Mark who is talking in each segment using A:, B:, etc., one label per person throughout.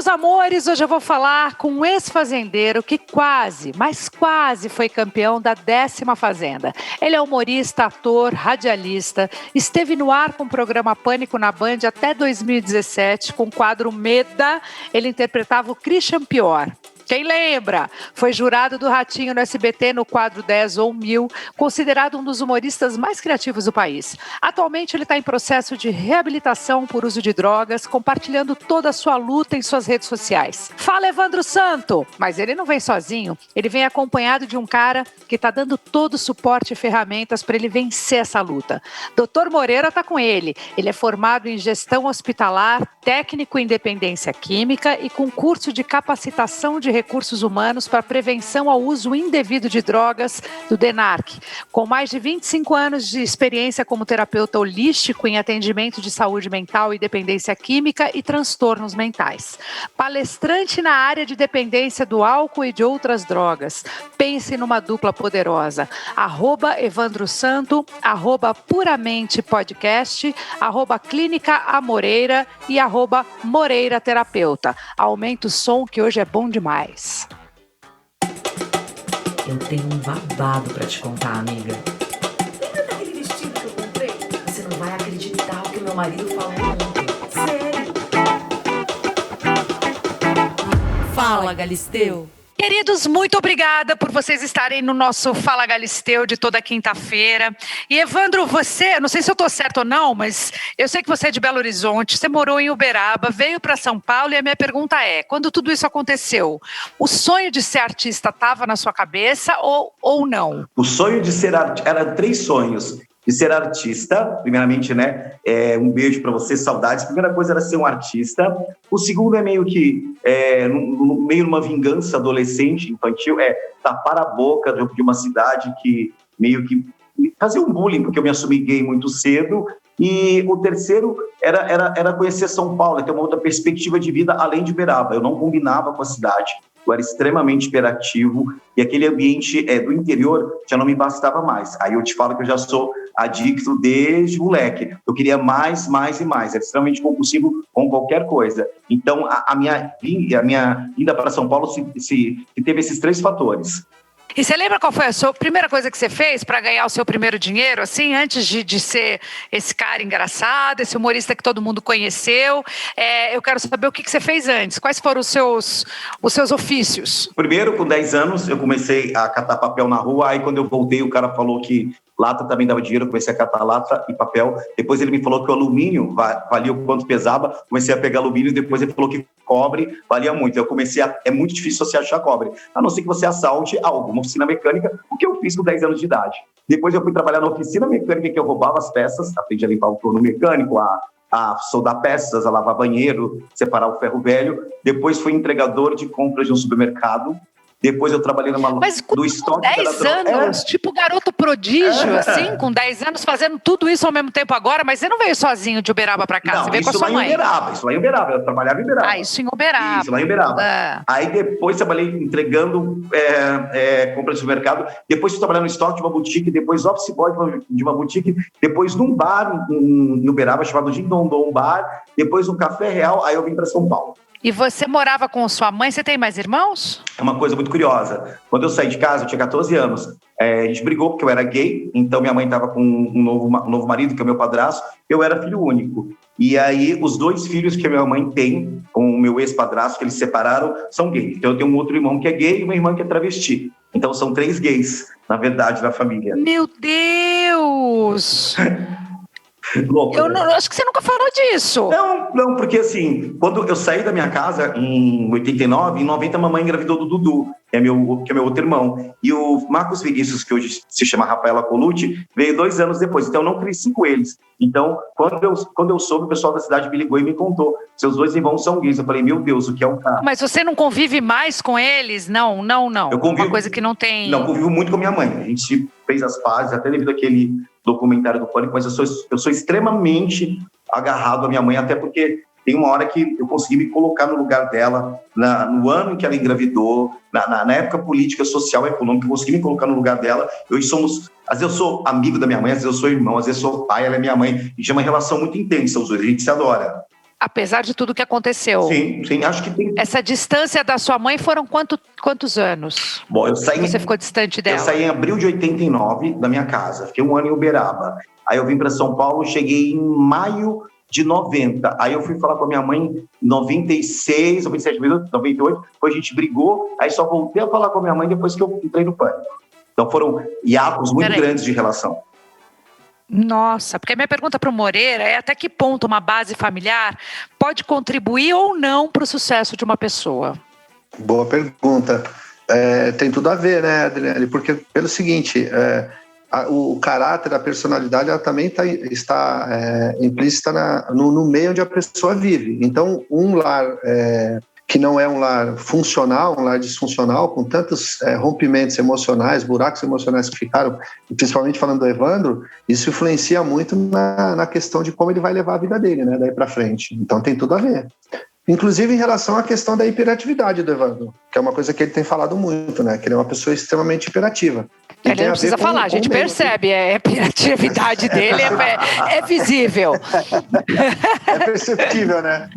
A: meus amores, hoje eu vou falar com um ex-fazendeiro que quase, mas quase foi campeão da 10ª Fazenda. Ele é humorista, ator, radialista, esteve no ar com o programa Pânico na Band até 2017, com o quadro Meda, ele interpretava o Christian Pior. Quem lembra? Foi jurado do Ratinho no SBT no quadro 10 ou 1000, considerado um dos humoristas mais criativos do país. Atualmente ele está em processo de reabilitação por uso de drogas, compartilhando toda a sua luta em suas redes sociais. Fala Evandro Santo! Mas ele não vem sozinho, ele vem acompanhado de um cara que está dando todo o suporte e ferramentas para ele vencer essa luta. Dr. Moreira está com ele. Ele é formado em gestão hospitalar, técnico em dependência química e com curso de capacitação de recursos humanos para prevenção ao uso indevido de drogas do DENARC. Com mais de 25 anos de experiência como terapeuta holístico em atendimento de saúde mental e dependência química e transtornos mentais. Palestrante na área de dependência do álcool e de outras drogas. Pense numa dupla poderosa. @Evandro Santo, @Puramente Podcast, @Clínica Amoreira e @Moreira Terapeuta. Aumenta o som que hoje é bom demais.
B: Eu tenho um babado pra te contar, amiga.
C: Lembra daquele vestido que eu comprei?
B: Você não vai acreditar o que meu marido falou ontem.
C: Sério?
B: Fala, Galisteu.
A: Queridos, muito obrigada por vocês estarem no nosso Fala Galisteu de toda quinta-feira. E Evandro, você, não sei se eu estou certo ou não, mas eu sei que você é de Belo Horizonte, você morou em Uberaba, veio para São Paulo e a minha pergunta é, quando tudo isso aconteceu, o sonho de ser artista estava na sua cabeça ou não?
D: O sonho de ser artista, eram 3 sonhos. De ser artista, primeiramente, né? Um beijo para você, saudades. A primeira coisa era ser um artista. O segundo é meio que, meio numa vingança adolescente, infantil, tapar a boca de uma cidade que meio que fazer um bullying, porque eu me assumi gay muito cedo. E o terceiro era conhecer São Paulo, ter uma outra perspectiva de vida além de Uberaba. Eu não combinava com a cidade. Eu era extremamente hiperativo e aquele ambiente do interior já não me bastava mais. Aí eu te falo que eu já sou adicto desde moleque. Eu queria mais e mais. Era extremamente compulsivo com qualquer coisa. Então, a minha ida para São Paulo teve esses 3 fatores.
A: E você lembra qual foi a sua primeira coisa que você fez para ganhar o seu primeiro dinheiro, assim, antes de ser esse cara engraçado, esse humorista que todo mundo conheceu? Eu quero saber o que você fez antes, quais foram os seus ofícios?
D: Primeiro, com 10 anos, eu comecei a catar papel na rua, aí quando eu voltei, o cara falou que lata também dava dinheiro, eu comecei a catar lata e papel. Depois ele me falou que o alumínio valia o quanto pesava, comecei a pegar alumínio, depois ele falou que cobre valia muito. Eu comecei é muito difícil você achar cobre, a não ser que você assalte algo, uma oficina mecânica, o que eu fiz com 10 anos de idade. Depois eu fui trabalhar na oficina mecânica que eu roubava as peças, aprendi a limpar o torno mecânico, a soldar peças, a lavar banheiro, separar o ferro velho. Depois fui entregador de compras de um supermercado. Depois eu trabalhei numa loja do estoque.
A: Com 10 anos, tipo garoto prodígio, assim, com 10 anos fazendo tudo isso ao mesmo tempo agora, mas você não veio sozinho de Uberaba pra cá,
D: não,
A: você veio com a sua mãe.
D: Isso lá em Uberaba, eu trabalhava em Uberaba.
A: Isso em Uberaba.
D: Isso lá em Uberaba. Aí depois trabalhei entregando compras de supermercado, depois fui trabalhar no estoque de uma boutique, depois office boy de uma boutique, depois num bar em Uberaba chamado Gindondon Bar, depois um Café Real, aí eu vim para São Paulo.
A: E você morava com sua mãe? Você tem mais irmãos?
D: É uma coisa muito curiosa. Quando eu saí de casa, eu tinha 14 anos. A gente brigou porque eu era gay, então minha mãe estava com um novo marido, que é o meu padrasto. Eu era filho único. E aí, os 2 filhos que a minha mãe tem com o meu ex-padrasto, que eles separaram, são gays. Então eu tenho um outro irmão que é gay e uma irmã que é travesti. Então são 3 gays, na verdade, na família.
A: Meu Deus!
D: Louco,
A: eu acho que você nunca falou disso.
D: Não, porque assim, quando eu saí da minha casa em 89, em 90 a mamãe engravidou do Dudu, que é meu outro irmão. E o Marcos Vinícius, que hoje se chama Rafaela Colucci, veio 2 anos depois. Então eu não cresci com eles. Então, quando eu soube, o pessoal da cidade me ligou e me contou. Seus 2 irmãos são gays. Eu falei, meu Deus, o que é um cara?
A: Mas você não convive mais com eles? Não.
D: Eu convivo,
A: uma coisa que não tem...
D: Não, convivo muito com minha mãe. A gente fez as pazes, até devido àquele documentário do Pânico, mas eu sou extremamente agarrado à minha mãe, até porque tem uma hora que eu consegui me colocar no lugar dela, no ano em que ela engravidou, na época política, social, econômica, eu consegui me colocar no lugar dela. Às vezes eu sou amigo da minha mãe, às vezes eu sou irmão, às vezes eu sou pai, ela é minha mãe, e tinha uma relação muito intensa, os dois, a gente se adora.
A: Apesar de tudo que aconteceu.
D: Sim, acho que tem.
A: Essa distância da sua mãe foram quantos anos?
D: Bom,
A: Você ficou distante dela?
D: Eu saí em abril de 89 da minha casa, fiquei 1 ano em Uberaba. Aí eu vim para São Paulo, cheguei em maio de 90. Aí eu fui falar com a minha mãe em 96, 97, 98, depois a gente brigou, aí só voltei a falar com a minha mãe depois que eu entrei no pânico. Então foram hiatos muito grandes de relação.
A: Nossa, porque a minha pergunta para o Moreira é até que ponto uma base familiar pode contribuir ou não para o sucesso de uma pessoa?
E: Boa pergunta. Tem tudo a ver, né, Adriane? Porque pelo seguinte, o caráter, a personalidade, ela também está implícita no meio onde a pessoa vive. Então, um lar que não é um lar funcional, um lar disfuncional, com tantos rompimentos emocionais, buracos emocionais que ficaram, principalmente falando do Evandro, isso influencia muito na questão de como ele vai levar a vida dele, né, daí para frente. Então tem tudo a ver. Inclusive em relação à questão da hiperatividade do Evandro, que é uma coisa que ele tem falado muito, né, que ele é uma pessoa extremamente hiperativa.
A: Ele não precisa falar, a gente percebe, a hiperatividade dele é visível.
E: É perceptível, né?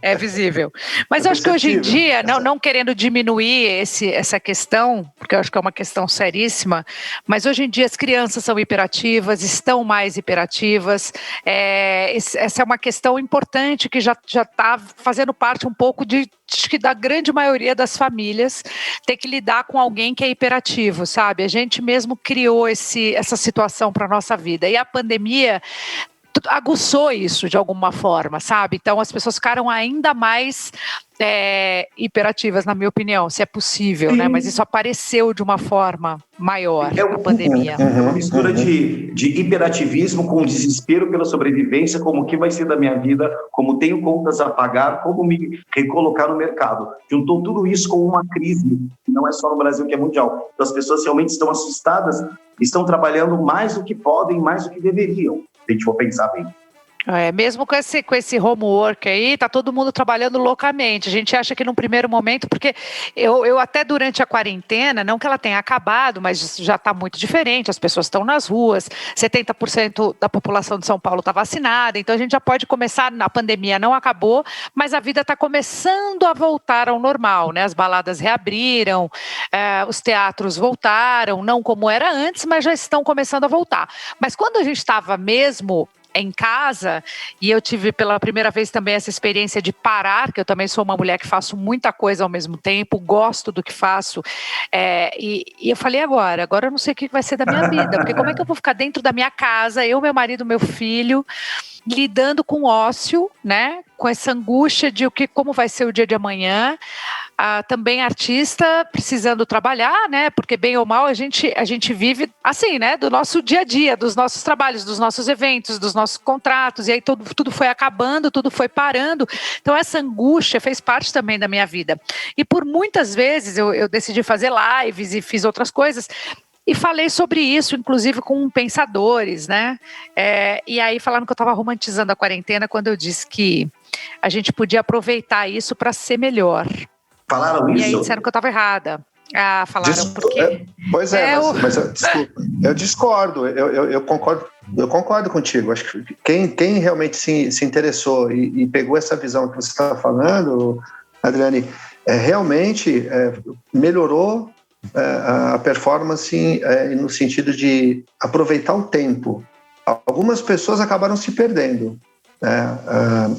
A: É visível. Mas eu acho que hoje em dia, não querendo diminuir essa questão, porque eu acho que é uma questão seríssima, mas hoje em dia as crianças são hiperativas, estão mais hiperativas. Essa é uma questão importante que já está fazendo parte um pouco da grande maioria das famílias, ter que lidar com alguém que é hiperativo, sabe? A gente mesmo criou essa situação para a nossa vida. E a pandemia aguçou isso de alguma forma, sabe? Então as pessoas ficaram ainda mais hiperativas, na minha opinião, se é possível, né? Mas isso apareceu de uma forma maior na pandemia.
D: É uma mistura de hiperativismo com desespero pela sobrevivência, como o que vai ser da minha vida, como tenho contas a pagar, como me recolocar no mercado. Juntou tudo isso com uma crise, que não é só no Brasil, que é mundial. Então as pessoas realmente estão assustadas, estão trabalhando mais do que podem, mais do que deveriam, se a gente for pensar bem.
A: Mesmo com esse homework aí, tá todo mundo trabalhando loucamente. A gente acha que num primeiro momento, porque eu até durante a quarentena, não que ela tenha acabado, mas já está muito diferente, as pessoas estão nas ruas, 70% da população de São Paulo está vacinada, então a gente já pode começar, a pandemia não acabou, mas a vida está começando a voltar ao normal, né? As baladas reabriram, os teatros voltaram, não como era antes, mas já estão começando a voltar. Mas quando a gente estava mesmo em casa, e eu tive pela primeira vez também essa experiência de parar, que eu também sou uma mulher que faço muita coisa ao mesmo tempo, gosto do que faço, e eu falei agora eu não sei o que vai ser da minha vida, porque como é que eu vou ficar dentro da minha casa, eu, meu marido, meu filho, lidando com ócio, né, com essa angústia de como vai ser o dia de amanhã, também artista precisando trabalhar, né, porque bem ou mal a gente vive assim, né, do nosso dia a dia, dos nossos trabalhos, dos nossos eventos, dos nossos contratos, e aí tudo foi acabando, tudo foi parando, então essa angústia fez parte também da minha vida, e por muitas vezes eu decidi fazer lives e fiz outras coisas, e falei sobre isso, inclusive com pensadores, né? E aí falaram que eu estava romantizando a quarentena quando eu disse que a gente podia aproveitar isso para ser melhor.
D: Falaram isso?
A: E aí disseram que eu estava errada. Falaram porque...
E: Pois mas desculpa, eu discordo, eu concordo contigo. Acho que quem realmente se interessou e pegou essa visão que você está falando, Adriane, realmente melhorou a performance no sentido de aproveitar o tempo. Algumas pessoas acabaram se perdendo.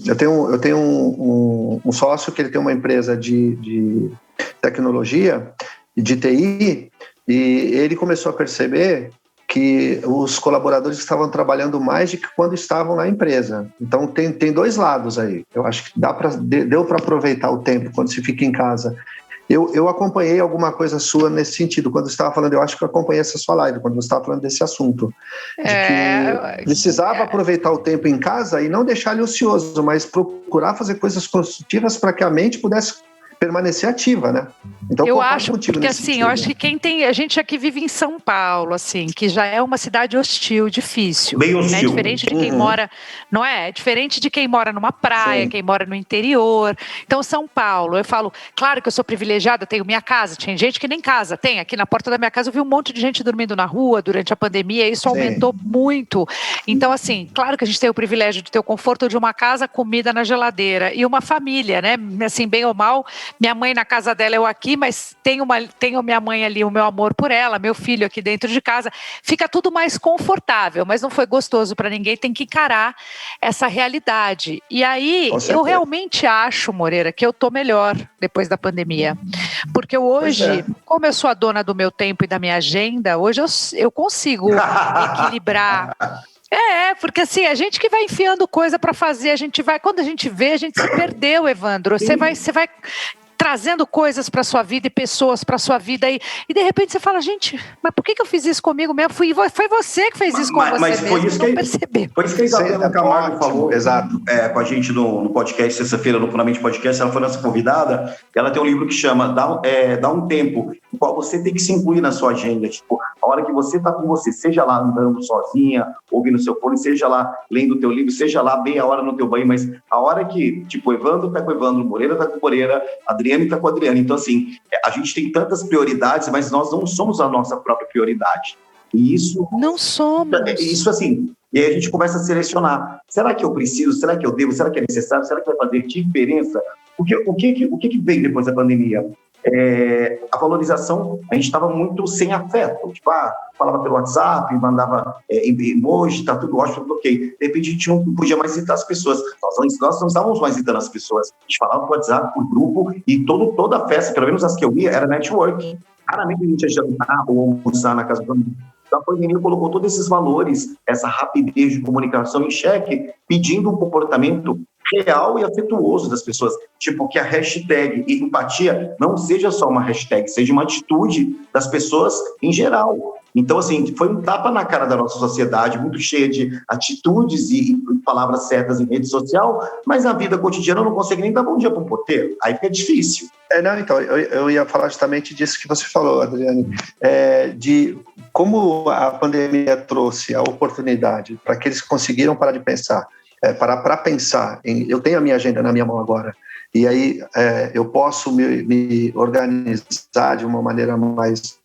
E: Eu tenho um sócio que ele tem uma empresa de tecnologia, de TI, e ele começou a perceber que os colaboradores estavam trabalhando mais do que quando estavam na empresa. Então tem dois lados aí. Eu acho que deu para aproveitar o tempo quando se fica em casa. Eu acompanhei alguma coisa sua nesse sentido, quando você estava falando, eu acho que eu acompanhei essa sua live, quando você estava falando desse assunto, de que precisava aproveitar o tempo em casa e não deixar ele ocioso, mas procurar fazer coisas construtivas para que a mente pudesse permanecer ativa, né? Então,
A: eu acho, porque
E: nesse
A: assim,
E: sentido.
A: eu acho que a gente aqui vive em São Paulo, assim, que já é uma cidade hostil, difícil.
D: Bem hostil.
A: Diferente de quem mora, não é? É diferente de quem mora numa praia, quem mora no interior. Então, São Paulo, eu falo, claro que eu sou privilegiada, tenho minha casa, tinha gente que nem casa tem. Aqui na porta da minha casa eu vi um monte de gente dormindo na rua durante a pandemia, isso aumentou muito. Então, assim, claro que a gente tem o privilégio de ter o conforto de uma casa, comida na geladeira e uma família, né? Assim, bem ou mal, minha mãe na casa dela, eu aqui, mas tenho minha mãe ali, o meu amor por ela, meu filho aqui dentro de casa, fica tudo mais confortável, mas não foi gostoso para ninguém, tem que encarar essa realidade. E aí, eu realmente acho, Moreira, que eu tô melhor depois da pandemia, porque hoje, como eu sou a dona do meu tempo e da minha agenda, hoje eu consigo equilibrar. Porque assim, a gente que vai enfiando coisa para fazer, quando a gente vê, a gente se perdeu, Evandro. Você vai trazendo coisas para sua vida e pessoas para sua vida e de repente você fala, gente, mas por que eu fiz isso comigo mesmo? Foi você que fez isso com você mesmo,
D: foi isso
A: não percebeu.
D: Foi isso que a Isabela Camargo falou com a gente no podcast, sexta-feira, no Puramente Podcast. Ela foi nossa convidada. Ela tem um livro que chama Dá um Tempo, no qual você tem que se incluir na sua agenda. Tipo, a hora que você está com você, seja lá andando sozinha, ouvindo seu fone, seja lá lendo o teu livro, seja lá meia hora no teu banho, mas a hora que, tipo, o Evandro está com o Evandro, o Moreira está com o Moreira, a Adriane está com a Adriane. Então, assim, a gente tem tantas prioridades, mas nós não somos a nossa própria prioridade. E isso...
A: Não somos.
D: Isso, assim... E aí a gente começa a selecionar. Será que eu preciso? Será que eu devo? Será que é necessário? Será que vai fazer diferença? Porque o que veio depois da pandemia? A valorização, a gente estava muito sem afeto. Tipo, falava pelo WhatsApp, mandava emoji, tá tudo ótimo, tudo ok. De repente a gente não podia mais citar as pessoas. Nós não estávamos mais citando as pessoas. A gente falava por WhatsApp, por grupo, e toda a festa, pelo menos as que eu ia, era network. Raramente a gente ia jantar ou almoçar na casa do amigo. Então, a pandemia colocou todos esses valores, essa rapidez de comunicação em xeque, pedindo um comportamento real e afetuoso das pessoas. Tipo, que a hashtag empatia não seja só uma hashtag, seja uma atitude das pessoas em geral. Então, assim, foi um tapa na cara da nossa sociedade, muito cheia de atitudes e palavras certas em rede social, mas na vida cotidiana eu não consigo nem dar bom dia para um porteiro. Aí fica difícil.
E: Então, eu ia falar justamente disso que você falou, Adriane, de como a pandemia trouxe a oportunidade para que eles conseguiram parar de pensar, para pensar eu tenho a minha agenda na minha mão agora, e aí eu posso me organizar de uma maneira mais...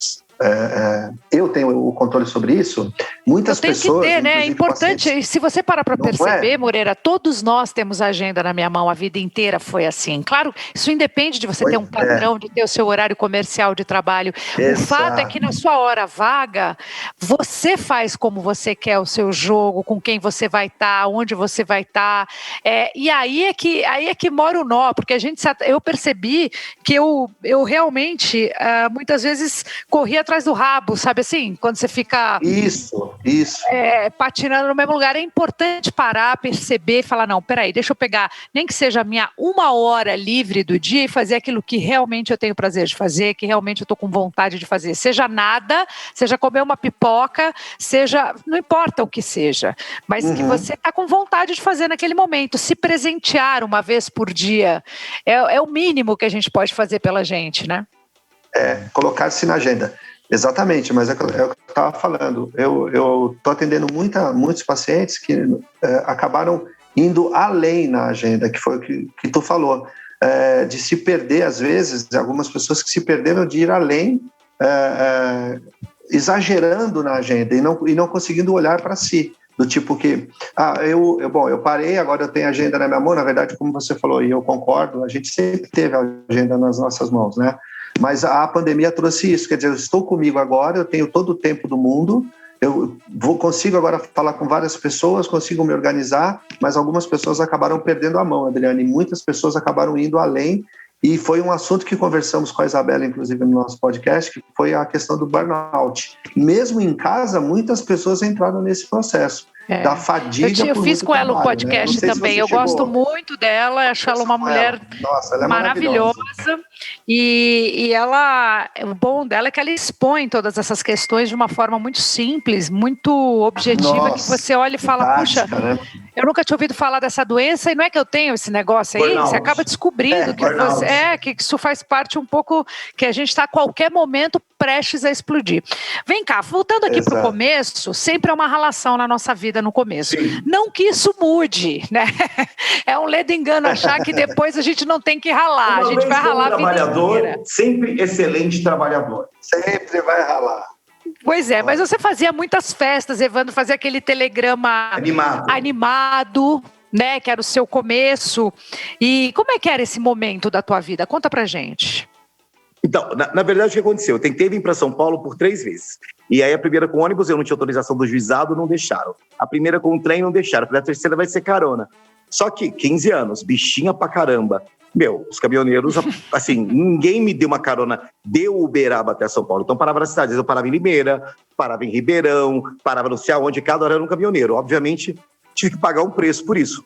E: eu tenho o controle sobre isso. Muitas pessoas...
A: Tem que ter, né? É importante. Se você parar para perceber, Moreira, todos nós temos a agenda na minha mão, a vida inteira foi assim. Claro, isso independe de você ter um padrão, de ter o seu horário comercial de trabalho.
E: Exato.
A: O fato é que na sua hora vaga, você faz como você quer o seu jogo, com quem você vai estar, onde você vai estar. E aí é que mora o nó, porque eu percebi que eu realmente, muitas vezes, corria atrás do rabo, sabe assim? Quando você fica...
E: Isso.
A: Patinando no mesmo lugar. É importante parar, perceber e falar, não, peraí, deixa eu pegar, nem que seja a minha 1 hora livre do dia e fazer aquilo que realmente eu tenho prazer de fazer, que realmente eu tô com vontade de fazer. Seja nada, seja comer uma pipoca, seja... Não importa o que seja, mas que você tá com vontade de fazer naquele momento. Se presentear uma vez por dia é o mínimo que a gente pode fazer pela gente, né?
E: Colocar-se na agenda. Exatamente, mas é o que eu estava falando. Eu estou atendendo muitos pacientes que acabaram indo além na agenda, que foi o que tu falou, de se perder, às vezes, algumas pessoas que se perderam de ir além, exagerando na agenda e não conseguindo olhar para si. Do tipo que, eu parei, agora eu tenho a agenda na minha mão. Na verdade, como você falou, e eu concordo, a gente sempre teve a agenda nas nossas mãos, né? Mas a pandemia trouxe isso, quer dizer, eu estou comigo agora, eu tenho todo o tempo do mundo, consigo agora falar com várias pessoas, consigo me organizar, mas algumas pessoas acabaram perdendo a mão, Adriane, e muitas pessoas acabaram indo além, e foi um assunto que conversamos com a Isabela, inclusive, no nosso podcast, que foi a questão do burnout. Mesmo em casa, muitas pessoas entraram nesse processo. da fadiga.
A: Eu fiz com ela um podcast também. Eu gosto muito dela, acho ela uma mulher
E: ela é maravilhosa.
A: E ela, o bom dela é que ela expõe todas essas questões de uma forma muito simples, muito objetiva, que você olha e fala, puxa, né? Eu nunca tinha ouvido falar dessa doença e não é que eu tenho esse negócio aí, você acaba descobrindo que isso faz parte um pouco, que a gente está a qualquer momento prestes a explodir. Vem cá, voltando aqui para o começo, sempre é uma relação na nossa vida no começo. Sim. Não que isso mude, né? É um ledo engano achar que depois a gente não tem que ralar, a gente vai ralar a vida inteira.
D: Sempre excelente trabalhador.
E: Sempre vai ralar.
A: Pois é, mas você fazia muitas festas, Evandro, fazia aquele telegrama animado, né, que era o seu começo. E como é que era esse momento da tua vida? Conta pra gente.
D: Então, na verdade, o que aconteceu? Eu tentei vir para São Paulo por 3 vezes. E aí a primeira com ônibus, eu não tinha autorização do juizado, não deixaram. A primeira com trem, não deixaram. A terceira vai ser carona. Só que 15 anos, bichinha pra caramba. Os caminhoneiros, assim, ninguém me deu uma carona de Uberaba até São Paulo. Então, parava nas cidades. Eu parava em Limeira, parava em Ribeirão, parava não sei aonde, cada hora era um caminhoneiro. Obviamente, tive que pagar um preço por isso.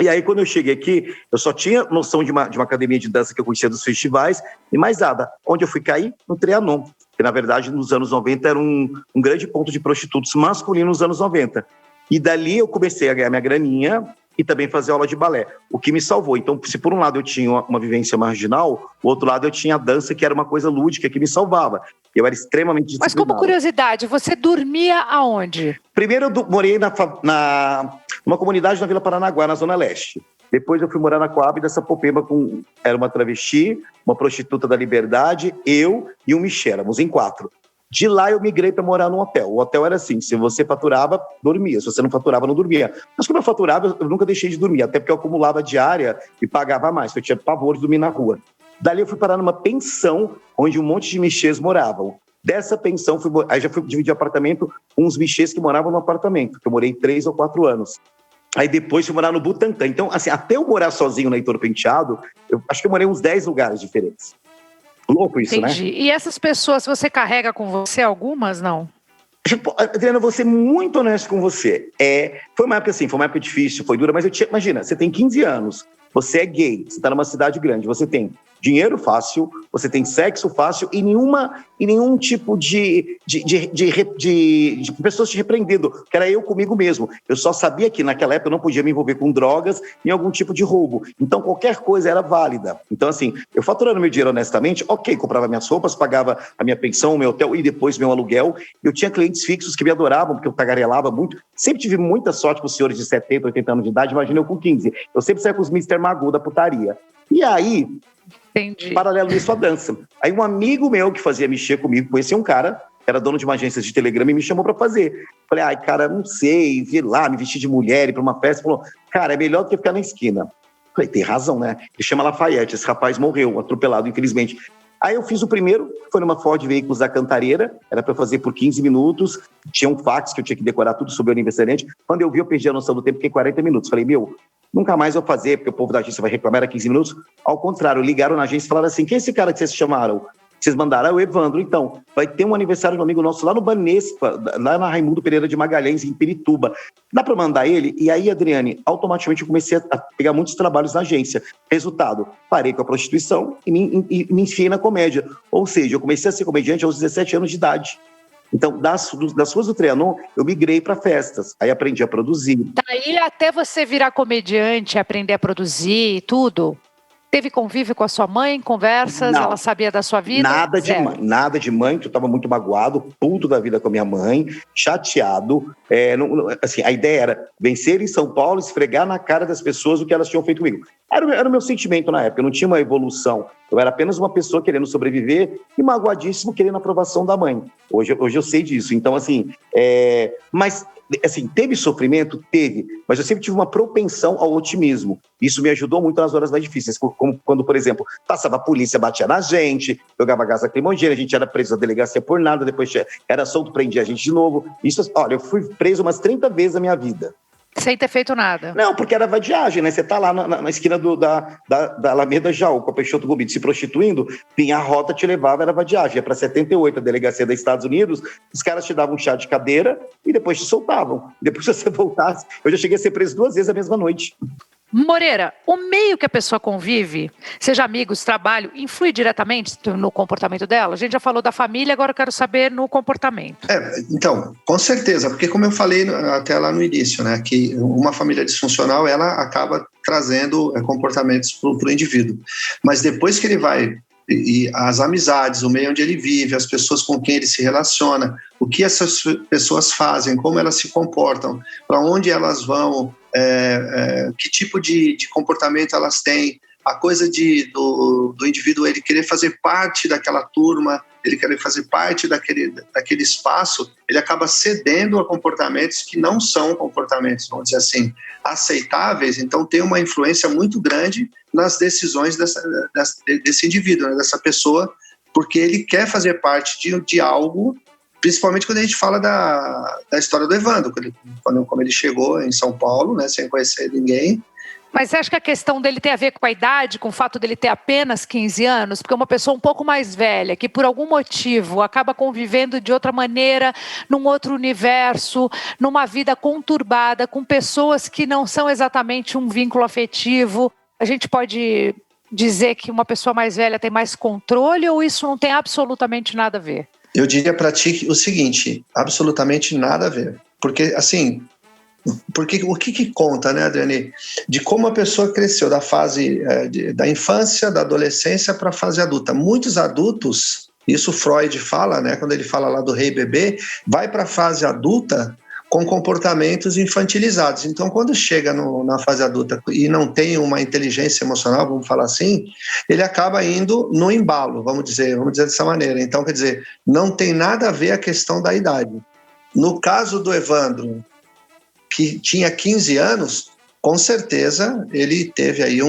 D: E aí, quando eu cheguei aqui, eu só tinha noção de uma academia de dança que eu conhecia dos festivais e mais nada. Onde eu fui cair? No Trianon. Que, na verdade, nos anos 90 era um grande ponto de prostitutos masculinos nos anos 90. E dali eu comecei a ganhar minha graninha e também fazer aula de balé, o que me salvou. Então, se por um lado eu tinha uma vivência marginal, o outro lado eu tinha a dança, que era uma coisa lúdica, que me salvava. Eu era extremamente disciplinado.
A: Mas como curiosidade, você dormia aonde?
D: Primeiro eu morei numa comunidade na Vila Paranaguá, na Zona Leste. Depois eu fui morar na Coab da Sapopemba, era uma travesti, uma prostituta da Liberdade, eu e o Michel, éramos em 4. De lá eu migrei para morar num hotel. O hotel era assim, se você faturava, dormia. Se você não faturava, não dormia. Mas como eu faturava, eu nunca deixei de dormir, até porque eu acumulava diária e pagava mais, eu tinha pavor de dormir na rua. Dali eu fui parar numa pensão, onde um monte de michês moravam. Dessa pensão, aí já fui dividir apartamento com uns michês que moravam no apartamento, que eu morei 3 ou 4 anos. Aí depois fui morar no Butantã. Então, assim, até eu morar sozinho na Heitor Penteado, eu acho que eu morei uns 10 lugares diferentes. Louco isso,
A: entendi.
D: Né?
A: E essas pessoas, você carrega com você algumas, não?
D: Adriana, vou ser muito honesto com você. Foi uma época assim, foi uma época difícil, foi dura, mas imagina, você tem 15 anos, você é gay, você está numa cidade grande, você tem dinheiro fácil, você tem sexo fácil e nenhum tipo de pessoas te repreendendo, que era eu comigo mesmo. Eu só sabia que naquela época eu não podia me envolver com drogas e algum tipo de roubo. Então qualquer coisa era válida. Então assim, eu faturando meu dinheiro honestamente, ok, comprava minhas roupas, pagava a minha pensão, o meu hotel e depois meu aluguel. Eu tinha clientes fixos que me adoravam, porque eu tagarelava muito. Sempre tive muita sorte com os senhores de 70, 80 anos de idade, imagina eu com 15. Eu sempre saía com os Mr. Magoo da putaria. E aí...
A: Entendi.
D: Paralelo isso à dança. Aí um amigo meu que fazia mexer comigo, conhecia um cara, era dono de uma agência de telegrama e me chamou pra fazer. Falei, ai, cara, não sei, vi lá, me vesti de mulher, ir pra uma festa. Falou, cara, é melhor do que ficar na esquina. Falei, tem razão, né? Ele chama Lafayette, esse rapaz morreu, atropelado, infelizmente. Aí eu fiz o primeiro, foi numa Ford Veículos da Cantareira, era para fazer por 15 minutos, tinha um fax que eu tinha que decorar tudo sobre o aniversariante. Quando eu vi, eu perdi a noção do tempo, fiquei 40 minutos. Falei, nunca mais vou fazer, porque o povo da agência vai reclamar, era 15 minutos. Ao contrário, ligaram na agência e falaram assim, quem é esse cara que vocês chamaram? Vocês mandaram? É o Evandro. Então, vai ter um aniversário de um amigo nosso lá no Banespa, lá na Raimundo Pereira de Magalhães, em Pirituba. Dá para mandar ele? E aí, Adriane, automaticamente eu comecei a pegar muitos trabalhos na agência. Resultado, parei com a prostituição e me enfiei na comédia. Ou seja, eu comecei a ser comediante aos 17 anos de idade. Então, das ruas do Trianon, eu migrei para festas. Aí aprendi a produzir.
A: Daí até você virar comediante, aprender a produzir e tudo... Teve convívio com a sua mãe, conversas,
D: Não,
A: ela sabia da sua vida?
D: Nada de mãe, que eu estava muito magoado, puto da vida com a minha mãe, chateado. Assim, a ideia era vencer em São Paulo, esfregar na cara das pessoas o que elas tinham feito comigo. Era o meu sentimento na época, eu não tinha uma evolução. Eu era apenas uma pessoa querendo sobreviver e magoadíssimo querendo a aprovação da mãe. Hoje eu sei disso. Então, assim, mas... Assim, teve sofrimento? Teve, mas eu sempre tive uma propensão ao otimismo. Isso me ajudou muito nas horas mais difíceis, como quando, por exemplo, passava a polícia, batia na gente, jogava gás lacrimogêneo, a gente era preso na delegacia por nada, depois era solto, prendia a gente de novo. Isso, olha, eu fui preso umas 30 vezes na minha vida.
A: Sem ter feito nada.
D: Não, porque era vadiagem, né? Você tá lá na esquina da Alameda Jaú, com a Peixoto Gomide se prostituindo, vinha a rota, te levava, era vadiagem. Ia para 78, a delegacia dos Estados Unidos, os caras te davam um chá de cadeira e depois te soltavam. Depois que você voltasse, eu já cheguei a ser preso 2 vezes a mesma noite.
A: Moreira, o meio que a pessoa convive, seja amigos, trabalho, influi diretamente no comportamento dela? A gente já falou da família, agora eu quero saber no comportamento.
E: Então, com certeza, porque como eu falei até lá no início, né, que uma família disfuncional, ela acaba trazendo comportamentos para o indivíduo. Mas depois que ele vai, e as amizades, o meio onde ele vive, as pessoas com quem ele se relaciona, o que essas pessoas fazem, como elas se comportam, para onde elas vão, que tipo de comportamento elas têm, a coisa do indivíduo ele querer fazer parte daquela turma, ele querer fazer parte daquele espaço, ele acaba cedendo a comportamentos que não são comportamentos, vamos dizer assim, aceitáveis. Então tem uma influência muito grande nas decisões desse indivíduo, né, dessa pessoa, porque ele quer fazer parte de algo, principalmente quando a gente fala da história do Evandro, como ele chegou em São Paulo, né, sem conhecer ninguém.
A: Mas você acha que a questão dele tem a ver com a idade, com o fato dele ter apenas 15 anos? Porque uma pessoa um pouco mais velha, que por algum motivo acaba convivendo de outra maneira, num outro universo, numa vida conturbada, com pessoas que não são exatamente um vínculo afetivo, a gente pode dizer que uma pessoa mais velha tem mais controle ou isso não tem absolutamente nada a ver?
E: Eu diria para ti o seguinte, absolutamente nada a ver. Porque, assim, o que conta, né, Adriane? De como a pessoa cresceu da fase da infância, da adolescência para a fase adulta. Muitos adultos, isso Freud fala, né, quando ele fala lá do rei bebê, vai para a fase adulta com comportamentos infantilizados. Então, quando chega na fase adulta e não tem uma inteligência emocional, vamos falar assim, ele acaba indo no embalo, vamos dizer dessa maneira. Então, quer dizer, não tem nada a ver a questão da idade. No caso do Evandro, que tinha 15 anos, com certeza ele teve aí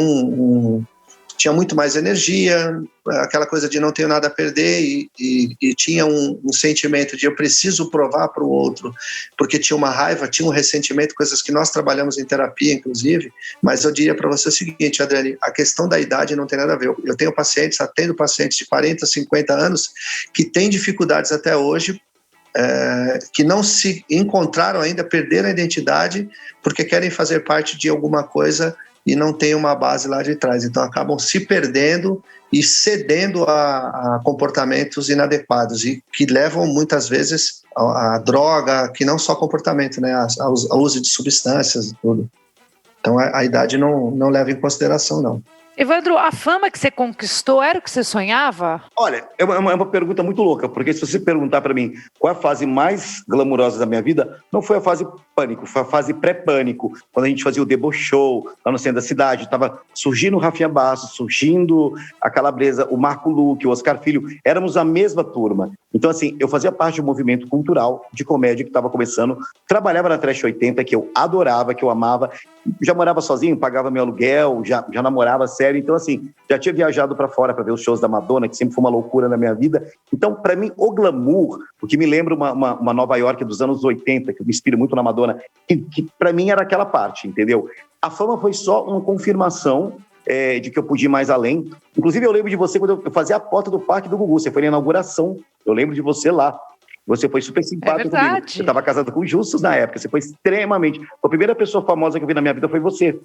E: tinha muito mais energia, aquela coisa de não tenho nada a perder e tinha um sentimento de eu preciso provar para o outro, porque tinha uma raiva, tinha um ressentimento, coisas que nós trabalhamos em terapia, inclusive, mas eu diria para você o seguinte, Adriane, a questão da idade não tem nada a ver. Eu tenho pacientes, atendo pacientes de 40, 50 anos que têm dificuldades até hoje, que não se encontraram ainda, perderam a identidade porque querem fazer parte de alguma coisa e não tem uma base lá de trás. Então acabam se perdendo e cedendo a comportamentos inadequados e que levam muitas vezes a droga, que não só comportamento, né, ao uso de substâncias e tudo. Então a idade não leva em consideração, não.
A: Evandro, a fama que você conquistou era o que você sonhava?
D: Olha, é uma pergunta muito louca, porque se você perguntar para mim qual é a fase mais glamurosa da minha vida, não foi a fase pânico, foi a fase pré-pânico, quando a gente fazia o Debo Show lá no centro da cidade, estava surgindo o Rafinha Bastos, surgindo a Calabresa, o Marco Luque, o Oscar Filho, éramos a mesma turma. Então, assim, eu fazia parte de um movimento cultural de comédia que estava começando, trabalhava na Trash 80, que eu adorava, que eu amava, já morava sozinho, pagava meu aluguel, já namorava sério, então assim, já tinha viajado para fora para ver os shows da Madonna, que sempre foi uma loucura na minha vida. Então, para mim, o glamour, o que me lembra uma Nova York dos anos 80, que eu me inspiro muito na Madonna, que para mim era aquela parte, entendeu? A fama foi só uma confirmação de que eu podia ir mais além. Inclusive, eu lembro de você quando eu fazia a porta do Parque do Gugu, você foi na inauguração, eu lembro de você lá. Você foi super simpático comigo. Eu estava casado com o Justus na época. Você foi extremamente... A primeira pessoa famosa que eu vi na minha vida foi você.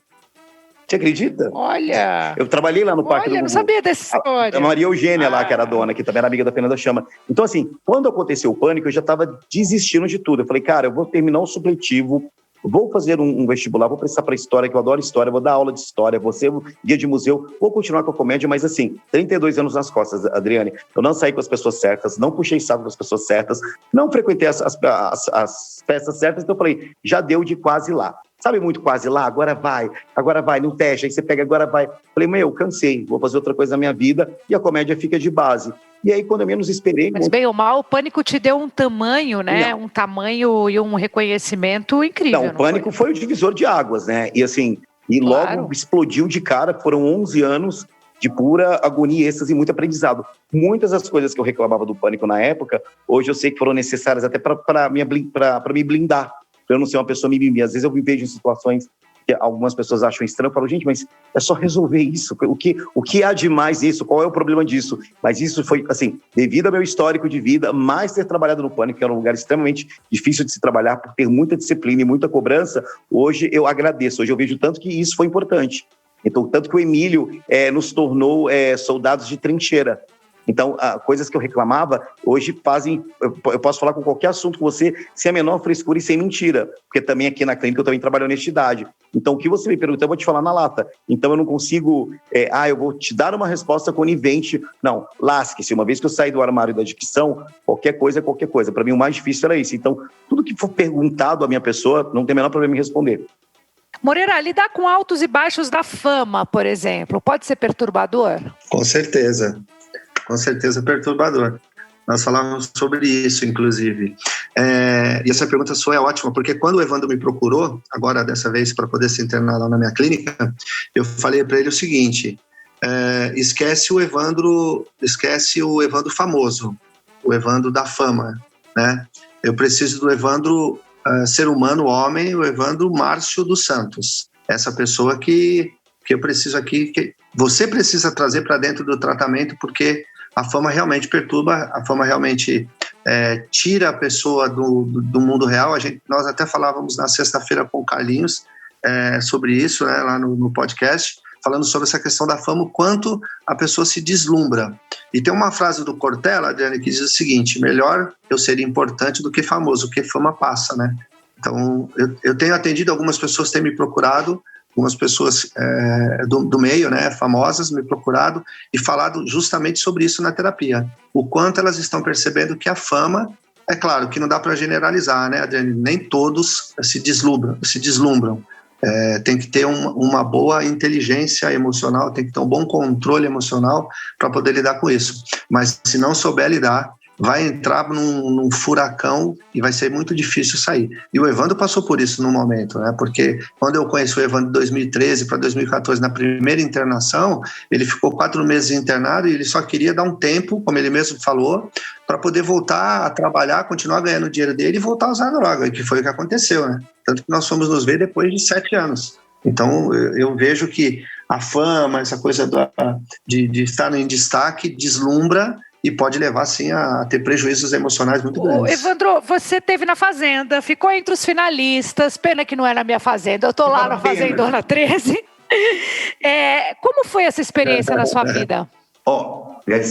D: Você acredita?
A: Olha!
D: Eu trabalhei lá no Parque do Gugu.
A: Eu não sabia dessa história.
D: A Maria Eugênia lá, que era a dona, que também era amiga da Fernanda Chama. Então, assim, quando aconteceu o pânico, eu já estava desistindo de tudo. Eu falei, cara, eu vou terminar o supletivo, vou fazer um vestibular, vou prestar para história, que eu adoro história, vou dar aula de história, vou ser guia de museu, vou continuar com a comédia, mas assim, 32 anos nas costas, Adriane. Eu não saí com as pessoas certas, não puxei saco com as pessoas certas, não frequentei as festas certas, então eu falei, já deu de quase lá. Sabe muito quase lá? Agora vai, no teste, aí você pega, agora vai. Falei, cansei, vou fazer outra coisa na minha vida e a comédia fica de base. E aí, quando eu menos esperei...
A: Mas bem ou mal, o Pânico te deu um tamanho, né?
D: Não.
A: Um tamanho e um reconhecimento incrível.
D: Não, o Pânico foi o divisor de águas, né? E assim, logo explodiu de cara, foram 11 anos de pura agonia, êxtase e muito aprendizado. Muitas das coisas que eu reclamava do Pânico na época, hoje eu sei que foram necessárias até para me blindar. para eu não ser uma pessoa mimimi. Às vezes eu me vejo em situações que algumas pessoas acham estranho, eu falo, gente, mas é só resolver isso, o que há de mais isso, qual é o problema disso? Mas isso foi, assim, devido ao meu histórico de vida, mais ter trabalhado no Pânico, que era um lugar extremamente difícil de se trabalhar, por ter muita disciplina e muita cobrança, hoje eu agradeço, hoje eu vejo tanto que isso foi importante. Então, tanto que o Emílio nos tornou soldados de trincheira. Então, coisas que eu reclamava, hoje fazem... Eu posso falar com qualquer assunto com você sem a menor frescura e sem mentira, porque também aqui na clínica eu também trabalho honestidade. Então, o que você me pergunta, eu vou te falar na lata. Então, eu não consigo... eu vou te dar uma resposta conivente. Não, lasque-se. Uma vez que eu saí do armário da dicção, qualquer coisa é qualquer coisa. Para mim, o mais difícil era isso. Então, tudo que for perguntado à minha pessoa, não tem o menor problema em responder.
A: Moreira, lidar com altos e baixos da fama, por exemplo, pode ser perturbador?
E: Com certeza perturbador. Nós falávamos sobre isso, inclusive. E essa pergunta sua é ótima, porque quando o Evandro me procurou, agora dessa vez para poder se internar lá na minha clínica, eu falei para ele o seguinte, esquece o Evandro famoso, o Evandro da fama, né? Eu preciso do Evandro ser humano, homem, o Evandro Márcio dos Santos. Essa pessoa que eu preciso aqui, que você precisa trazer para dentro do tratamento, porque a fama realmente perturba, a fama realmente tira a pessoa do mundo real. Nós até falávamos na sexta-feira com o Carlinhos sobre isso, né, lá no podcast, falando sobre essa questão da fama, o quanto a pessoa se deslumbra. E tem uma frase do Cortella, Adriane, que diz o seguinte, melhor eu ser importante do que famoso, porque fama passa, né? Então, eu tenho atendido, algumas pessoas têm me procurado, algumas pessoas do meio, né, famosas, me procurado e falado justamente sobre isso na terapia. O quanto elas estão percebendo que a fama, é claro que não dá para generalizar, né, Adriane? Nem todos se deslumbram. Tem que ter uma boa inteligência emocional, tem que ter um bom controle emocional para poder lidar com isso. Mas se não souber lidar, vai entrar num furacão e vai ser muito difícil sair. E o Evandro passou por isso no momento, né? Porque quando eu conheci o Evandro de 2013 para 2014, na primeira internação, ele ficou 4 meses internado e ele só queria dar um tempo, como ele mesmo falou, para poder voltar a trabalhar, continuar ganhando o dinheiro dele e voltar a usar droga, que foi o que aconteceu, né? Tanto que nós fomos nos ver depois de 7 anos. Então, eu vejo que a fama, essa coisa de estar em destaque, deslumbra e pode levar, sim, a ter prejuízos emocionais muito grandes.
A: Evandro, você esteve na Fazenda, ficou entre os finalistas, pena que não é na minha Fazenda, eu estou lá na Fazendona 13. Como foi essa experiência na sua vida?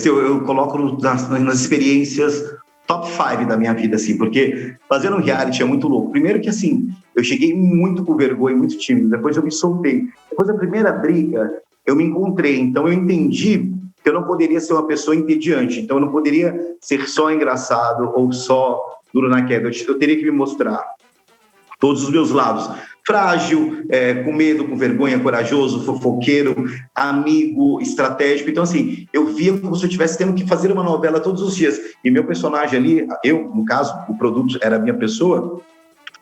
D: Eu coloco nas experiências top 5 da minha vida, assim, porque fazendo um reality é muito louco. Primeiro que, assim, eu cheguei muito com vergonha, muito tímido, depois eu me soltei. Depois da primeira briga, eu me encontrei, então eu entendi que eu não poderia ser uma pessoa entediante, então eu não poderia ser só engraçado ou só duro na queda, eu teria que me mostrar todos os meus lados, frágil, com medo, com vergonha, corajoso, fofoqueiro, amigo, estratégico. Então, assim, eu via como se eu estivesse tendo que fazer uma novela todos os dias, e meu personagem ali, eu, no caso, o produto era a minha pessoa,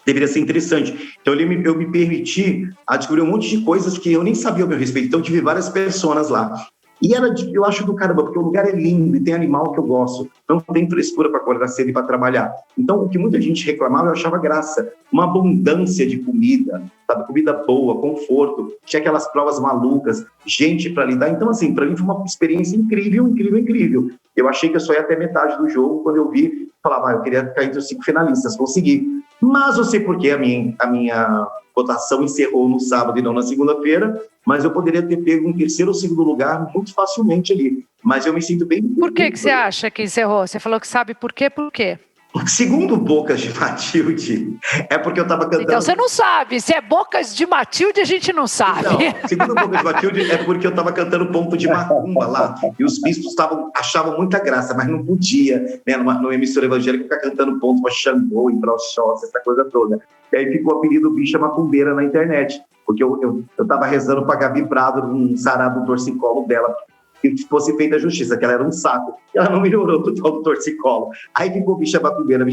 D: deveria ser interessante. Então, eu me permiti a descobrir um monte de coisas que eu nem sabia ao meu respeito, então eu tive várias personas lá. E eu acho do caramba, porque o lugar é lindo e tem animal que eu gosto. Não tem frescura para acordar cedo e para trabalhar. Então, o que muita gente reclamava, eu achava graça. Uma abundância de comida, sabe? Comida boa, conforto. Tinha aquelas provas malucas, gente para lidar. Então, assim, para mim foi uma experiência incrível, incrível, incrível. Eu achei que eu só ia até metade do jogo. Quando eu vi, falava, eu queria ficar entre os 5 finalistas. Consegui. Mas eu sei por que a minha votação encerrou no sábado e não na segunda-feira, mas eu poderia ter pego um 3º ou 2º lugar muito facilmente ali. Mas eu me sinto bem...
A: Por que você acha que encerrou? Você falou que sabe por quê? Por quê?
D: Segundo Bocas de Matilde, é porque eu estava cantando...
A: Então você não sabe. Se é Bocas de Matilde, a gente não sabe.
D: Não, segundo Bocas de Matilde, é porque eu estava cantando ponto de macumba lá, e os bispos achavam muita graça, mas não podia, né, numa emissora evangélica, ficar cantando ponto para Xangô, e para Oxóssi, essa coisa toda. E aí ficou o apelido Bicha Macumbeira na internet, porque eu estava rezando para Gabi Prado, um sarado do torcicolo dela, que fosse feita a justiça, que ela era um saco. Ela não melhorou do tal do torcicolo. Aí ficou Bicha Macumbeira,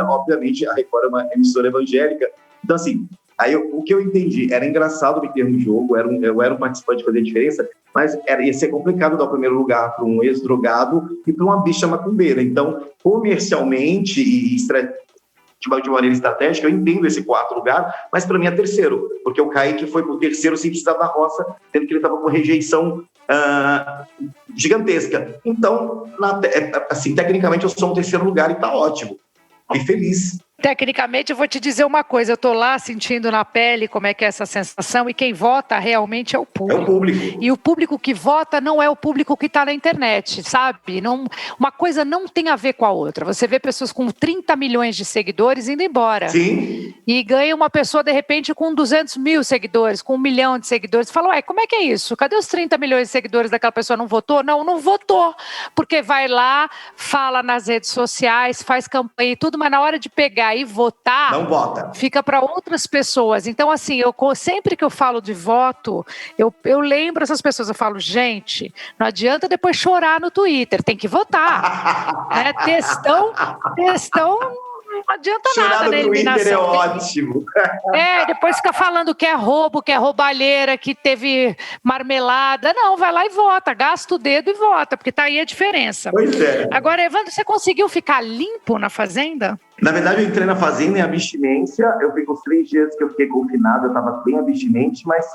D: obviamente, a Record é uma emissora evangélica. Então, assim, aí o que eu entendi, era engraçado me ter no jogo, eu era um participante fazer diferença, mas ia ser complicado dar o primeiro lugar para um ex-drogado e para uma bicha macumbeira. Então, comercialmente e de maneira estratégica, eu entendo esse quarto lugar, mas para mim é terceiro, porque o Kaique foi para o terceiro sem precisar da roça, tendo que ele estava com rejeição gigantesca. Então, assim, tecnicamente eu sou um terceiro lugar e está ótimo. Fiquei feliz.
A: Tecnicamente, eu vou te dizer uma coisa, eu estou lá sentindo na pele como é que é essa sensação e quem vota realmente é o público.
D: É o público.
A: E o público que vota não é o público que está na internet, sabe? Não, uma coisa não tem a ver com a outra. Você vê pessoas com 30 milhões de seguidores indo embora.
D: Sim.
A: E ganha uma pessoa, de repente, com 200 mil seguidores, com 1 milhão de seguidores. Fala, ué, como é que é isso? Cadê os 30 milhões de seguidores daquela pessoa? Não votou? Não votou. Porque vai lá, fala nas redes sociais, faz campanha e tudo, mas na hora de pegar e votar,
D: não vota.
A: Fica para outras pessoas. Então, assim, sempre que eu falo de voto, eu lembro essas pessoas, eu falo, gente, não adianta depois chorar no Twitter, tem que votar. Né? Textão não adianta nada na eliminação.
D: Twitter é ótimo.
A: Depois fica falando que é roubo, que é roubalheira, que teve marmelada. Não, vai lá e vota, gasta o dedo e vota, porque tá aí a diferença.
D: Pois é.
A: Agora, Evandro, você conseguiu ficar limpo na Fazenda?
D: Na verdade, eu entrei na Fazenda em abstinência. Eu fiquei os 3 dias que eu fiquei confinado, eu estava bem abstinente, mas,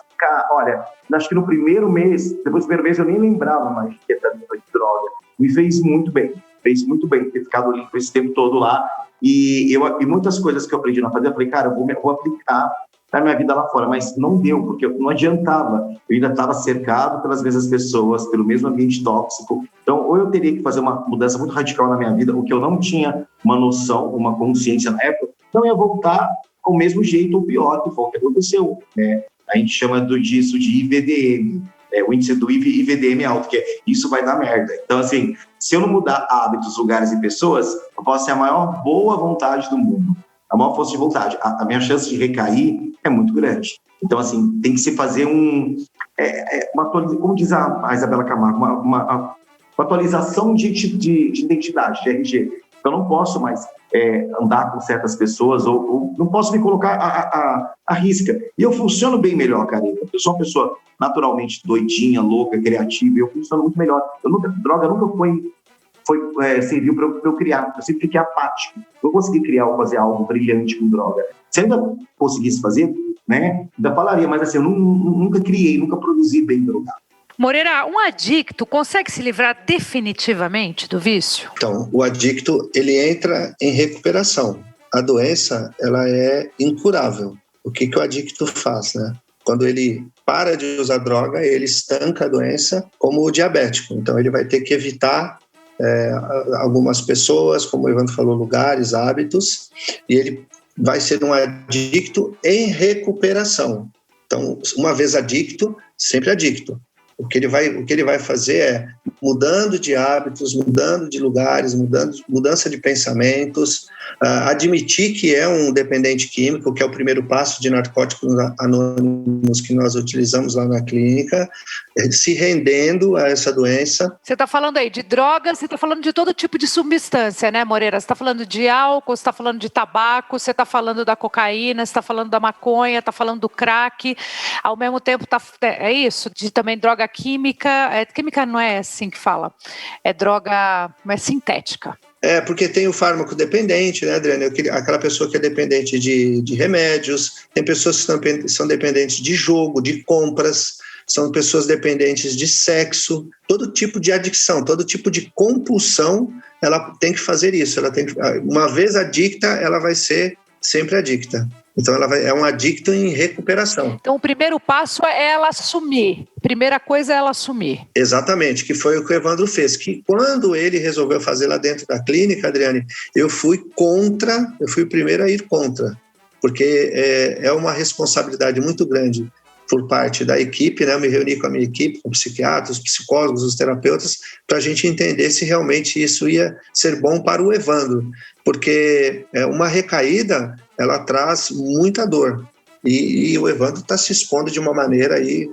D: olha, acho que no primeiro mês, depois do primeiro mês, eu nem lembrava mais que era de droga. Me fez muito bem ter ficado limpo esse tempo todo lá. E muitas coisas que eu aprendi na Fazenda, eu falei, cara, eu vou aplicar na minha vida lá fora, mas não deu, porque não adiantava. Eu ainda estava cercado pelas mesmas pessoas, pelo mesmo ambiente tóxico. Então, ou eu teria que fazer uma mudança muito radical na minha vida, o que eu não tinha uma noção, uma consciência na época, então eu ia voltar com o mesmo jeito ou pior, que foi o que aconteceu. Né? A gente chama disso de IVDM, o índice do IVDM alto, que isso vai dar merda. Então, assim, se eu não mudar hábitos, lugares e pessoas, eu posso ter a maior boa vontade do mundo, a maior força de vontade. A minha chance de recair é muito grande. Então, assim, tem que se fazer uma atualização, como diz a Isabela Camargo, uma atualização de identidade, de RG. Eu não posso mais andar com certas pessoas ou não posso me colocar à risca. E eu funciono bem melhor, Carita. Eu sou uma pessoa naturalmente doidinha, louca, criativa, e eu funciono muito melhor. Droga nunca serviu para eu criar. Eu sempre fiquei apático. Eu consegui criar ou fazer algo brilhante com droga. Se eu ainda conseguisse fazer, né, ainda falaria, mas assim, eu nunca criei, nunca produzi bem drogado.
A: Moreira, um adicto consegue se livrar definitivamente do vício?
E: Então, o adicto, ele entra em recuperação. A doença, ela é incurável. O que o adicto faz, né? Quando ele para de usar droga, ele estanca a doença como o diabético. Então, ele vai ter que evitar algumas pessoas, como o Evandro falou, lugares, hábitos, e ele vai ser um adicto em recuperação. Então, uma vez adicto, sempre adicto. O que ele vai fazer é mudando de hábitos, mudando de lugares, mudança de pensamentos, admitir que é um dependente químico, que é o primeiro passo de narcóticos anônimos que nós utilizamos lá na clínica, se rendendo a essa doença.
A: Você está falando aí de drogas, você está falando de todo tipo de substância, né, Moreira? Você está falando de álcool, você está falando de tabaco, você está falando da cocaína, você está falando da maconha, está falando do crack, ao mesmo tempo é isso, de também droga química, química não é assim que fala, é droga sintética.
E: Porque tem o fármaco dependente, né, Adriana? Aquela pessoa que é dependente de remédios, tem pessoas que são dependentes de jogo, de compras, são pessoas dependentes de sexo, todo tipo de adicção, todo tipo de compulsão, ela tem que fazer isso. Uma vez adicta, ela vai ser sempre adicta. Então, ela é um adicto em recuperação.
A: Então, o primeiro passo é ela assumir. Primeira coisa é ela assumir.
E: Exatamente, que foi o que o Evandro fez. Que quando ele resolveu fazer lá dentro da clínica, Adriane, eu fui o primeiro a ir contra. Porque é uma responsabilidade muito grande por parte da equipe, né? Eu me reuni com a minha equipe, com psiquiatras, psicólogos, os terapeutas, para a gente entender se realmente isso ia ser bom para o Evandro. Porque uma recaída, ela traz muita dor. E o Evandro está se expondo de uma maneira aí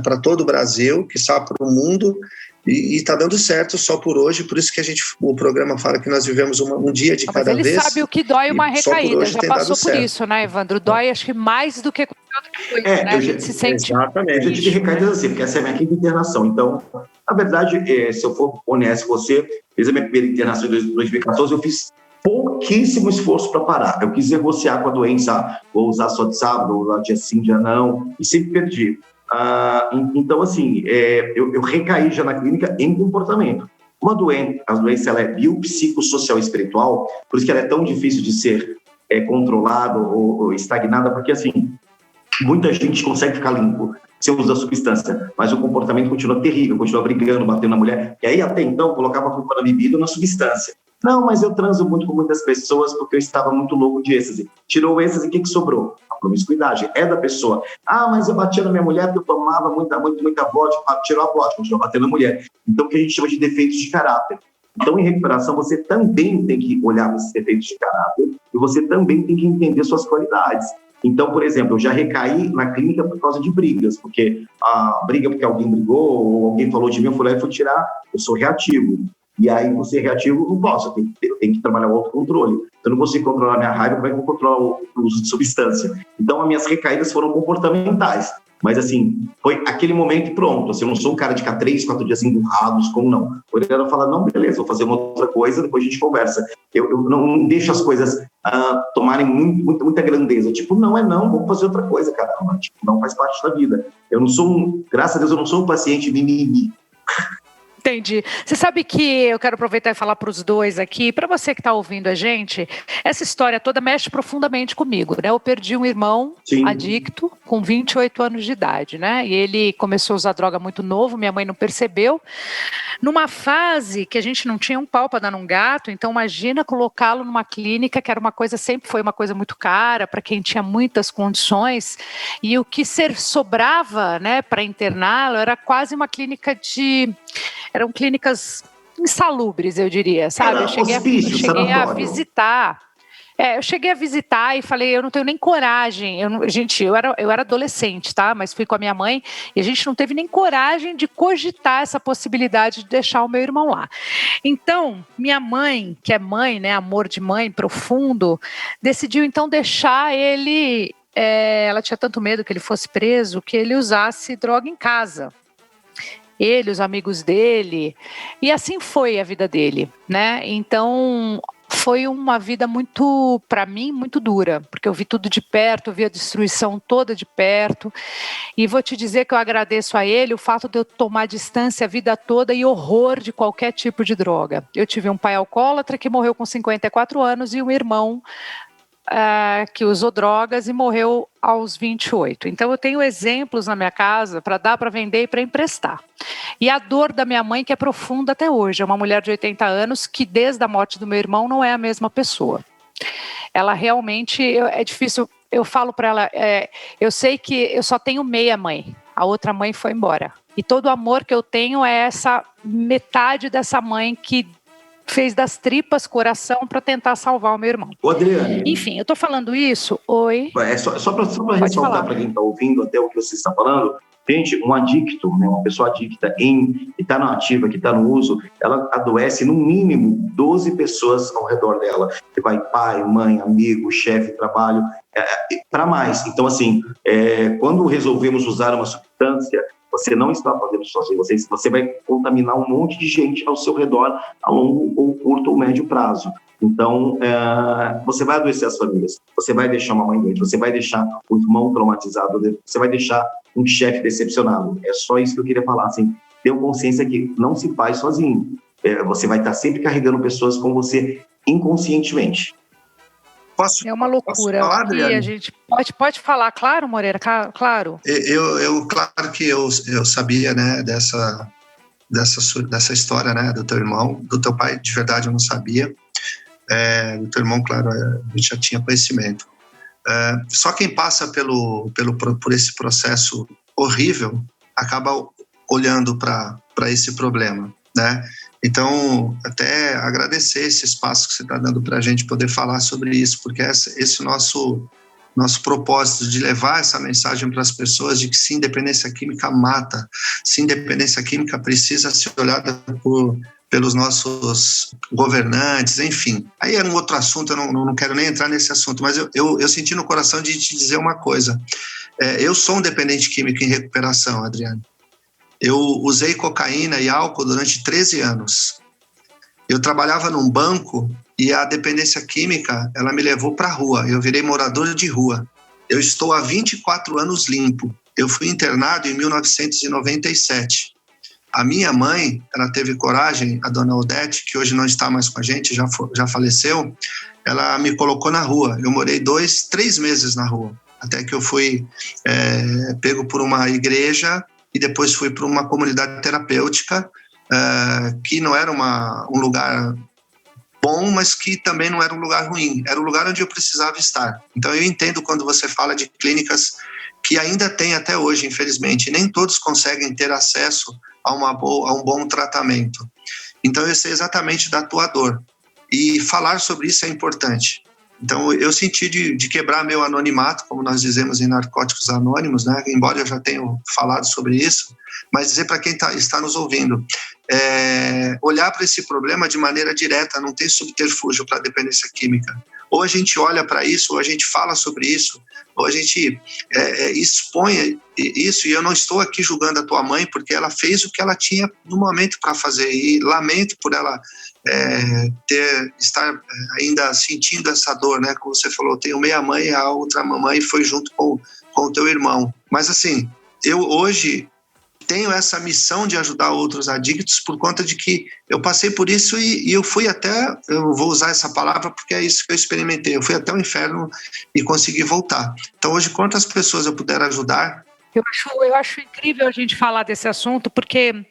E: para todo o Brasil, que está para o mundo, e está dando certo só por hoje. Por isso que o programa fala que nós vivemos um dia de cada vez.
A: Mas ele sabe o que dói uma recaída, já passou por
E: certo.
A: isso, né, Evandro? Dói, acho que mais do que qualquer outra coisa, né? A gente se sente...
D: Exatamente. Eu já tive recaídas assim, porque essa é a minha quinta internação. Então, na verdade, se eu for honesto com você, fiz a minha primeira internação em 2014, eu fiz pouquíssimo esforço para parar. Eu quis negociar com a doença, vou usar só de sábado, vou usar dia sim, dia não, e sempre perdi. Então, assim, eu recaí já na clínica em comportamento. A doença ela é biopsicossocial e espiritual, por isso que ela é tão difícil de ser controlada ou estagnada, porque, assim, muita gente consegue ficar limpo sem uso da substância, mas o comportamento continua terrível, continua brigando, batendo na mulher, e aí até então colocava a culpa na bebida ou na substância. Não, mas eu transo muito com muitas pessoas porque eu estava muito louco de êxtase. Tirou o êxtase, o que sobrou? A promiscuidade, é da pessoa. mas eu batia na minha mulher porque eu tomava muita vodka, tirou a vodka, continuou batendo na mulher. Então, o que a gente chama de defeitos de caráter. Então, em recuperação, você também tem que olhar para esses defeitos de caráter e você também tem que entender suas qualidades. Então, por exemplo, eu já recaí na clínica por causa de brigas, porque a briga porque alguém brigou ou alguém falou de mim, eu fui lá e fui tirar, eu sou reativo. E aí, você reativo, não posso, eu tenho que trabalhar o autocontrole. Eu não consigo controlar a minha raiva, como é que eu vou controlar o uso de substância? Então, as minhas recaídas foram comportamentais. Mas, assim, foi aquele momento e pronto. Assim, eu não sou um cara de ficar 3, 4 dias emburrados, como não. O Adriano fala, não, beleza, vou fazer uma outra coisa, depois a gente conversa. Eu não deixo as coisas tomarem muita grandeza. Tipo, não é não, vamos fazer outra coisa, caramba. Tipo, não faz parte da vida. Eu não sou graças a Deus, eu não sou um paciente mimimi.
A: Entendi. Você sabe que eu quero aproveitar e falar para os dois aqui, para você que está ouvindo a gente, essa história toda mexe profundamente comigo, né? Eu perdi um irmão adicto com 28 anos de idade, né? E ele começou a usar droga muito novo, minha mãe não percebeu. Numa fase que a gente não tinha um pau para dar num gato, então imagina colocá-lo numa clínica, que era sempre foi uma coisa muito cara para quem tinha muitas condições, e o que sobrava, né, para interná-lo era quase uma clínica eram clínicas insalubres, eu diria, sabe? Eu cheguei a visitar. Eu cheguei a visitar e falei, eu não tenho nem coragem. Eu era adolescente, tá? Mas fui com a minha mãe e a gente não teve nem coragem de cogitar essa possibilidade de deixar o meu irmão lá. Então, minha mãe, que é mãe, né, amor de mãe profundo, decidiu então deixar ele. Ela tinha tanto medo que ele fosse preso que ele usasse droga em casa. Ele, os amigos dele, e assim foi a vida dele, né? Então, foi uma vida para mim, muito dura, porque eu vi tudo de perto, eu vi a destruição toda de perto, e vou te dizer que eu agradeço a ele o fato de eu tomar distância a vida toda e horror de qualquer tipo de droga. Eu tive um pai alcoólatra que morreu com 54 anos e um irmão que usou drogas e morreu aos 28. Então eu tenho exemplos na minha casa para dar para vender e para emprestar. E a dor da minha mãe, que é profunda até hoje, é uma mulher de 80 anos que desde a morte do meu irmão não é a mesma pessoa. Ela realmente, é difícil, eu falo para ela, eu sei que eu só tenho meia mãe, a outra mãe foi embora. E todo o amor que eu tenho é essa metade dessa mãe que fez das tripas coração para tentar salvar o meu irmão.
D: Ô, Adriane.
A: Enfim, eu estou falando isso. Oi.
D: Só para ressaltar para quem está ouvindo até o que você está falando. Gente, um adicto, né, uma pessoa adicta que está na ativa, que está no uso, ela adoece no mínimo 12 pessoas ao redor dela. Que vai pai, mãe, amigo, chefe, trabalho, para mais. Então, assim, quando resolvemos usar uma substância, você não está fazendo sozinho, você vai contaminar um monte de gente ao seu redor a longo ou curto ou médio prazo. Então, você vai adoecer as famílias, você vai deixar uma mãe doente, você vai deixar o irmão traumatizado, você vai deixar um chefe decepcionado. É só isso que eu queria falar, assim, tenha consciência que não se faz sozinho. Você vai estar sempre carregando pessoas com você inconscientemente.
A: É uma loucura. Falar, e a gente pode falar, claro, Moreira, claro.
E: Claro que eu sabia, né, dessa história, né, do teu irmão, do teu pai, de verdade eu não sabia. Do teu irmão, claro, a gente já tinha conhecimento. Só quem passa por esse processo horrível acaba olhando para esse problema, né? Então, até agradecer esse espaço que você está dando para a gente poder falar sobre isso, porque esse nosso propósito de levar essa mensagem para as pessoas de que sim, dependência química mata, sim, dependência química precisa ser olhada pelos nossos governantes, enfim. Aí é um outro assunto, eu não quero nem entrar nesse assunto, mas eu senti no coração de te dizer uma coisa. Eu sou um dependente químico em recuperação, Adriane. Eu usei cocaína e álcool durante 13 anos. Eu trabalhava num banco e a dependência química, ela me levou para a rua. Eu virei morador de rua. Eu estou há 24 anos limpo. Eu fui internado em 1997. A minha mãe, ela teve coragem, a dona Odete, que hoje não está mais com a gente, já faleceu, ela me colocou na rua. Eu morei 2-3 meses na rua, até que eu fui pego por uma igreja e depois fui para uma comunidade terapêutica, que não era um lugar bom, mas que também não era um lugar ruim. Era o lugar onde eu precisava estar. Então eu entendo quando você fala de clínicas que ainda tem até hoje, infelizmente. Nem todos conseguem ter acesso a um bom tratamento. Então eu sei exatamente da tua dor. E falar sobre isso é importante. Então eu senti de quebrar meu anonimato, como nós dizemos em Narcóticos Anônimos, né? Embora eu já tenha falado sobre isso, mas dizer para quem está nos ouvindo, olhar para esse problema de maneira direta, não tem subterfúgio para a dependência química. Ou a gente olha para isso, ou a gente fala sobre isso, ou a gente expõe isso. E eu não estou aqui julgando a tua mãe, porque ela fez o que ela tinha no momento para fazer, e lamento por ela estar ainda sentindo essa dor, né? Como você falou, tenho meia mãe, a outra mamãe foi junto com o teu irmão. Mas assim, eu hoje tenho essa missão de ajudar outros adictos por conta de que eu passei por isso e eu fui até, eu vou usar essa palavra porque é isso que eu experimentei, eu fui até o inferno e consegui voltar. Então hoje, quantas pessoas eu puder ajudar?
A: Eu acho incrível a gente falar desse assunto, porque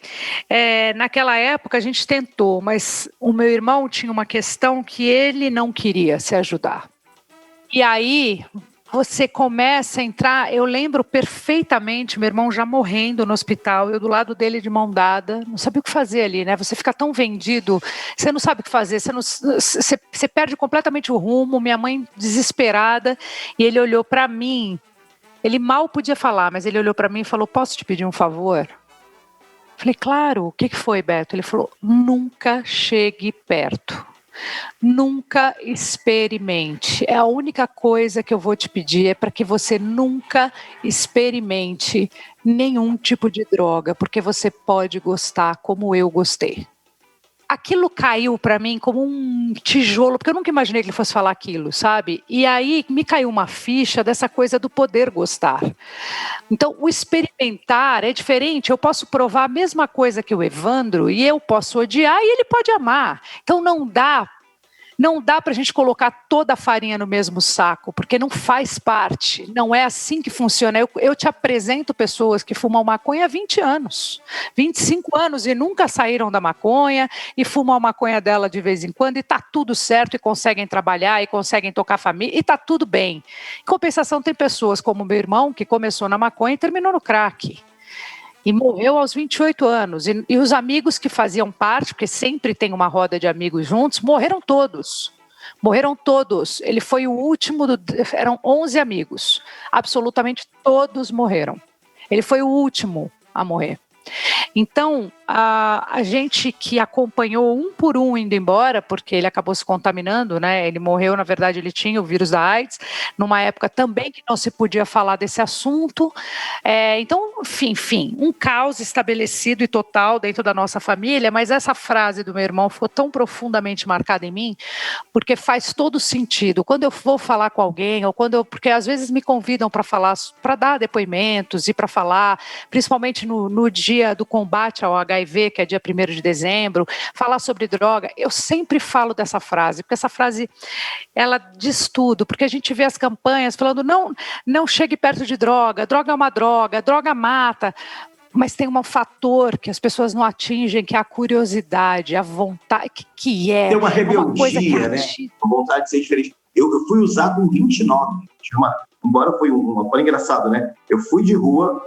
A: naquela época a gente tentou, mas o meu irmão tinha uma questão que ele não queria se ajudar. E aí você começa a entrar, eu lembro perfeitamente, meu irmão já morrendo no hospital, eu do lado dele de mão dada, não sabia o que fazer ali, né? Você fica tão vendido, você não sabe o que fazer, você perde completamente o rumo, minha mãe desesperada, e ele olhou para mim, ele mal podia falar, mas ele olhou para mim e falou, posso te pedir um favor? Falei, claro, o que foi, Beto? Ele falou, nunca chegue perto. Nunca experimente. É a única coisa que eu vou te pedir é para que você nunca experimente nenhum tipo de droga, porque você pode gostar como eu gostei. Aquilo caiu para mim como um tijolo, porque eu nunca imaginei que ele fosse falar aquilo, sabe? E aí me caiu uma ficha dessa coisa do poder gostar. Então, o experimentar é diferente. Eu posso provar a mesma coisa que o Evandro e eu posso odiar e ele pode amar. Então, não dá para a gente colocar toda a farinha no mesmo saco, porque não faz parte, não é assim que funciona. Eu te apresento pessoas que fumam maconha há 20 anos, 25 anos e nunca saíram da maconha e fumam a maconha dela de vez em quando e está tudo certo e conseguem trabalhar e conseguem tocar família e está tudo bem. Em compensação, tem pessoas como meu irmão que começou na maconha e terminou no crack. E morreu aos 28 anos. E os amigos que faziam parte, porque sempre tem uma roda de amigos juntos, morreram todos. Morreram todos. Ele foi o último, eram 11 amigos. Absolutamente todos morreram. Ele foi o último a morrer. Então, a gente que acompanhou um por um indo embora, porque ele acabou se contaminando, né? Ele morreu, na verdade, ele tinha o vírus da AIDS, numa época também que não se podia falar desse assunto. Então, enfim, um caos estabelecido e total dentro da nossa família, mas essa frase do meu irmão ficou tão profundamente marcada em mim, porque faz todo sentido. Quando eu vou falar com alguém, ou porque às vezes me convidam para falar, para dar depoimentos e para falar, principalmente no dia do combate ao HIV, que é dia 1º de dezembro, falar sobre droga, eu sempre falo dessa frase, porque essa frase, ela diz tudo, porque a gente vê as campanhas falando, não chegue perto de droga é uma droga mata, mas tem um fator que as pessoas não atingem, que é a curiosidade, a vontade, que é...
D: Tem uma rebeldia,
A: uma coisa que
D: né? A vontade de ser diferente. Eu fui usar com 29, embora foi engraçado, né? Eu fui de rua,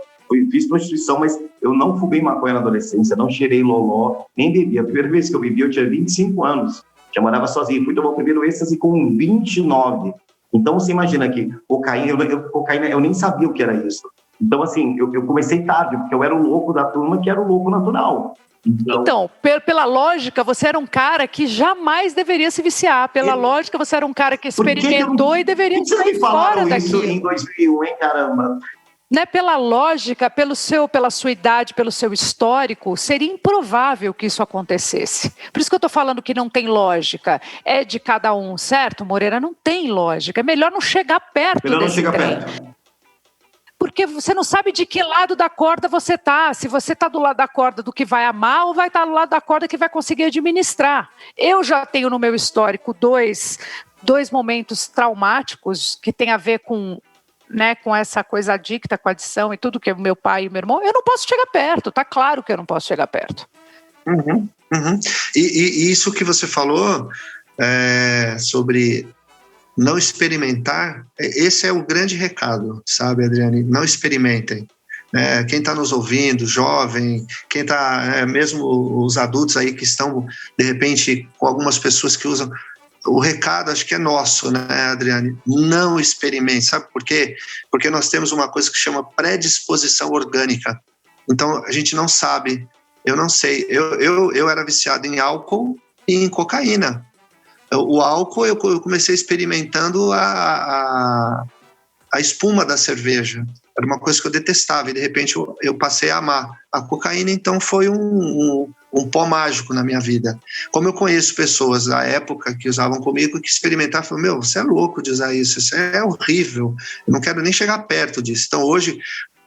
D: fiz prostituição, mas eu não fumei maconha na adolescência, não cheirei loló, nem bebi. A primeira vez que eu bebi, eu tinha 25 anos, já morava sozinho. Fui tomar o primeiro êxtase com 29. Então, você imagina que cocaína, eu nem sabia o que era isso. Então, assim, eu comecei tarde, porque eu era o louco da turma, que era o louco natural.
A: Então, pela lógica, você era um cara que jamais deveria se viciar. Pela lógica, você era um cara que experimentou e deveria
D: sair fora daquilo. Por que vocês me falaram isso em 2001, hein, caramba?
A: Né, pela lógica, pela sua idade, pelo seu histórico, seria improvável que isso acontecesse. Por isso que eu estou falando que não tem lógica. É de cada um, certo, Moreira? Não tem lógica. É melhor não chegar perto desse trem. Porque você não sabe de que lado da corda você está. Se você está do lado da corda do que vai amar ou vai estar do lado da corda que vai conseguir administrar. Eu já tenho no meu histórico dois momentos traumáticos que tem a ver com essa coisa adicta, com a adição e tudo que é meu pai e meu irmão. Eu não posso chegar perto, tá claro que eu não posso chegar perto.
E: E isso que você falou sobre não experimentar, esse é o grande recado, sabe, Adriane? Não experimentem. Quem está nos ouvindo, jovem, quem está, mesmo os adultos aí que estão, de repente, com algumas pessoas que usam, o recado acho que é nosso, né, Adriane? Não experimente, sabe por quê? Porque nós temos uma coisa que chama predisposição orgânica. Então, a gente não sabe, eu não sei, eu era viciado em álcool e em cocaína. O álcool, eu comecei experimentando a espuma da cerveja. Era uma coisa que eu detestava e, de repente, eu passei a amar. A cocaína, então, foi um pó mágico na minha vida. Como eu conheço pessoas da época que usavam comigo, que experimentavam, falaram, você é louco de usar isso é horrível, eu não quero nem chegar perto disso. Então, hoje,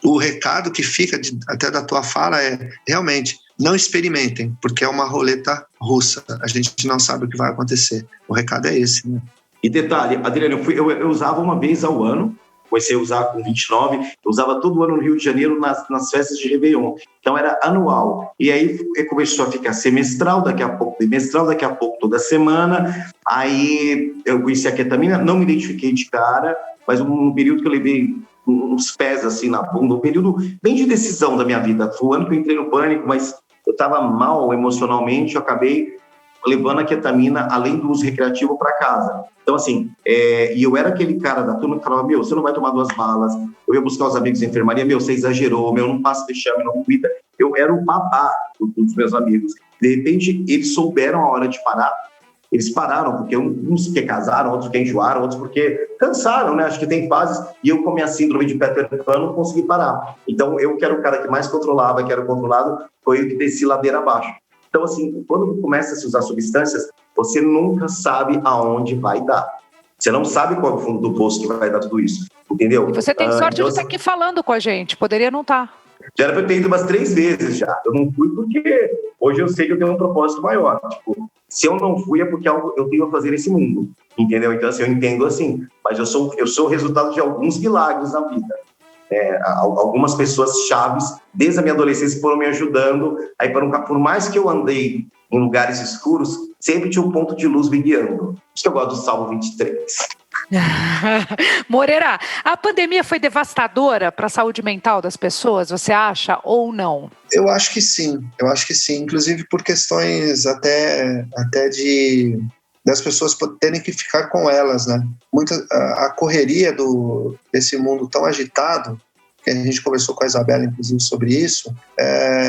E: o recado que fica até da tua fala é, realmente, não experimentem, porque é uma roleta russa. A gente não sabe o que vai acontecer. O recado é esse, né?
D: E detalhe, Adriano, eu usava uma vez ao ano, comecei a usar com 29, eu usava todo ano no Rio de Janeiro nas festas de Réveillon. Então era anual. E aí começou a ficar semestral, daqui a pouco bimestral, daqui a pouco toda semana. Aí eu conheci a ketamina, não me identifiquei de cara, mas um período que eu levei uns pés assim na bunda, um período bem de decisão da minha vida. Foi o ano que eu entrei no pânico, mas eu estava mal emocionalmente, eu acabei levando a ketamina, além do uso recreativo, para casa. Então, assim, e eu era aquele cara da turma que falava, você não vai tomar 2 balas. Eu ia buscar os amigos da enfermaria, você exagerou, não passa vexame, não cuida. Eu era o babá dos meus amigos. De repente, eles souberam a hora de parar. Eles pararam, porque uns porque casaram, outros porque enjoaram, outros porque cansaram, né? Acho que tem fases. E eu, com a minha síndrome de Peter Pan, não consegui parar. Então, eu que era o cara que mais controlava, que era o controlado, foi o que desci ladeira abaixo. Então, assim, quando começa a se usar substâncias, você nunca sabe aonde vai dar. Você não sabe qual é o fundo do poço que vai dar tudo isso, entendeu?
A: E você tem sorte de estar aqui falando com a gente, poderia não estar.
D: Já era para eu ter ido umas 3 vezes já. Eu não fui porque hoje eu sei que eu tenho um propósito maior. Tipo, se eu não fui é porque eu tenho a fazer nesse mundo, entendeu? Então, assim, eu entendo assim, mas eu sou o resultado de alguns milagres na vida. Algumas pessoas chaves, desde a minha adolescência, foram me ajudando. Aí, por mais que eu andei em lugares escuros, sempre tinha um ponto de luz me guiando. Por isso que eu gosto do Salmo 23.
A: Moreira, a pandemia foi devastadora para a saúde mental das pessoas, você acha, ou não?
E: Eu acho que sim, inclusive por questões até das pessoas terem que ficar com elas, né? A correria desse mundo tão agitado, que a gente conversou com a Isabela, inclusive, sobre isso,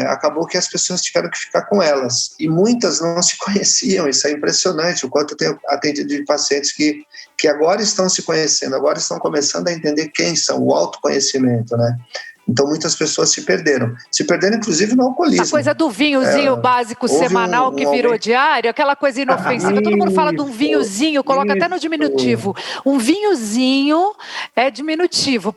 E: acabou que as pessoas tiveram que ficar com elas. E muitas não se conheciam, isso é impressionante, o quanto eu tenho atendido de pacientes que agora estão se conhecendo, agora estão começando a entender quem são, o autoconhecimento, né? Então, muitas pessoas se perderam, inclusive no alcoolismo.
A: A coisa do vinhozinho básico semanal que virou diário, aquela coisa inofensiva. Todo mundo fala de um vinhozinho, coloca até no diminutivo. Um vinhozinho é diminutivo,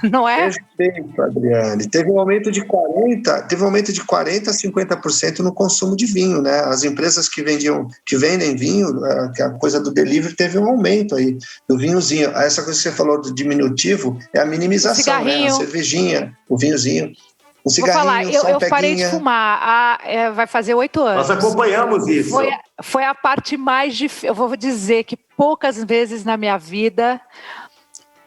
A: não é?
E: Perfeito, Adriane. Teve um aumento de 40% a 50% no consumo de vinho, né? As empresas que vendem vinho, que a coisa do delivery teve um aumento aí do vinhozinho. Essa coisa que você falou do diminutivo é a minimização, né? A cervejinha, o vinhozinho.
A: Vou falar, eu parei de fumar, vai fazer 8 anos.
D: Nós acompanhamos isso.
A: Foi a parte mais difícil. Eu vou dizer que poucas vezes na minha vida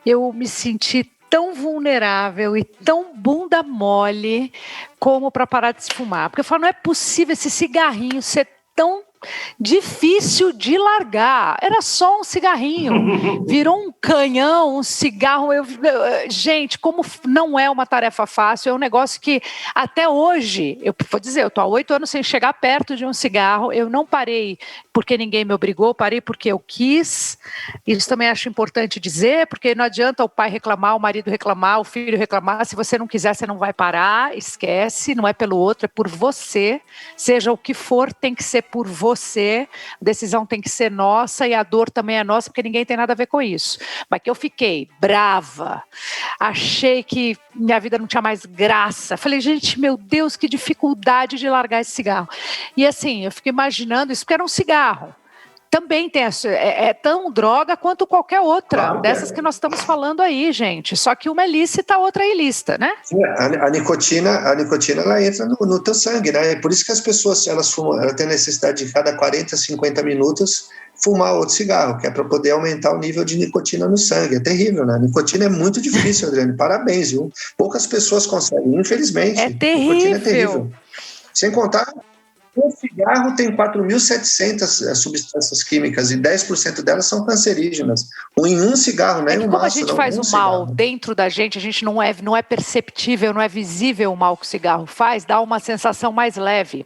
A: eu me senti tão vulnerável e tão bunda mole como para parar de fumar. Porque eu falo, não é possível esse cigarrinho ser tão difícil de largar. Era só um cigarrinho. Virou um canhão, um cigarro. Gente, como não é uma tarefa fácil, é um negócio que até hoje, eu vou dizer, eu estou há 8 anos sem chegar perto de um cigarro. Eu não parei porque ninguém me obrigou, parei porque eu quis. Isso também acho importante dizer, porque não adianta o pai reclamar, o marido reclamar, o filho reclamar. Se você não quiser, você não vai parar. Esquece, não é pelo outro, é por você. Seja o que for, tem que ser por você. A decisão tem que ser nossa e a dor também é nossa, porque ninguém tem nada a ver com isso. Mas que eu fiquei brava, achei que minha vida não tinha mais graça. Falei, gente, meu Deus, que dificuldade de largar esse cigarro. E assim, eu fiquei imaginando isso, porque era um cigarro. Também tem é tão droga quanto qualquer outra, claro, dessas que nós estamos falando aí, gente. Só que uma é lícita, a outra é ilícita, né?
E: Sim, a nicotina ela entra no teu sangue, né? É por isso que as pessoas, elas têm necessidade de cada 40, 50 minutos fumar outro cigarro, que é para poder aumentar o nível de nicotina no sangue. É terrível, né? A nicotina é muito difícil, Adriane. Parabéns, viu? Poucas pessoas conseguem, infelizmente.
A: É terrível.
E: Nicotina é terrível. Sem contar... Um cigarro tem 4.700 substâncias químicas e 10% delas são cancerígenas. Em um cigarro, né?
A: Como a gente faz o mal dentro da gente, a gente não é perceptível, não é visível o mal que o cigarro faz, dá uma sensação mais leve.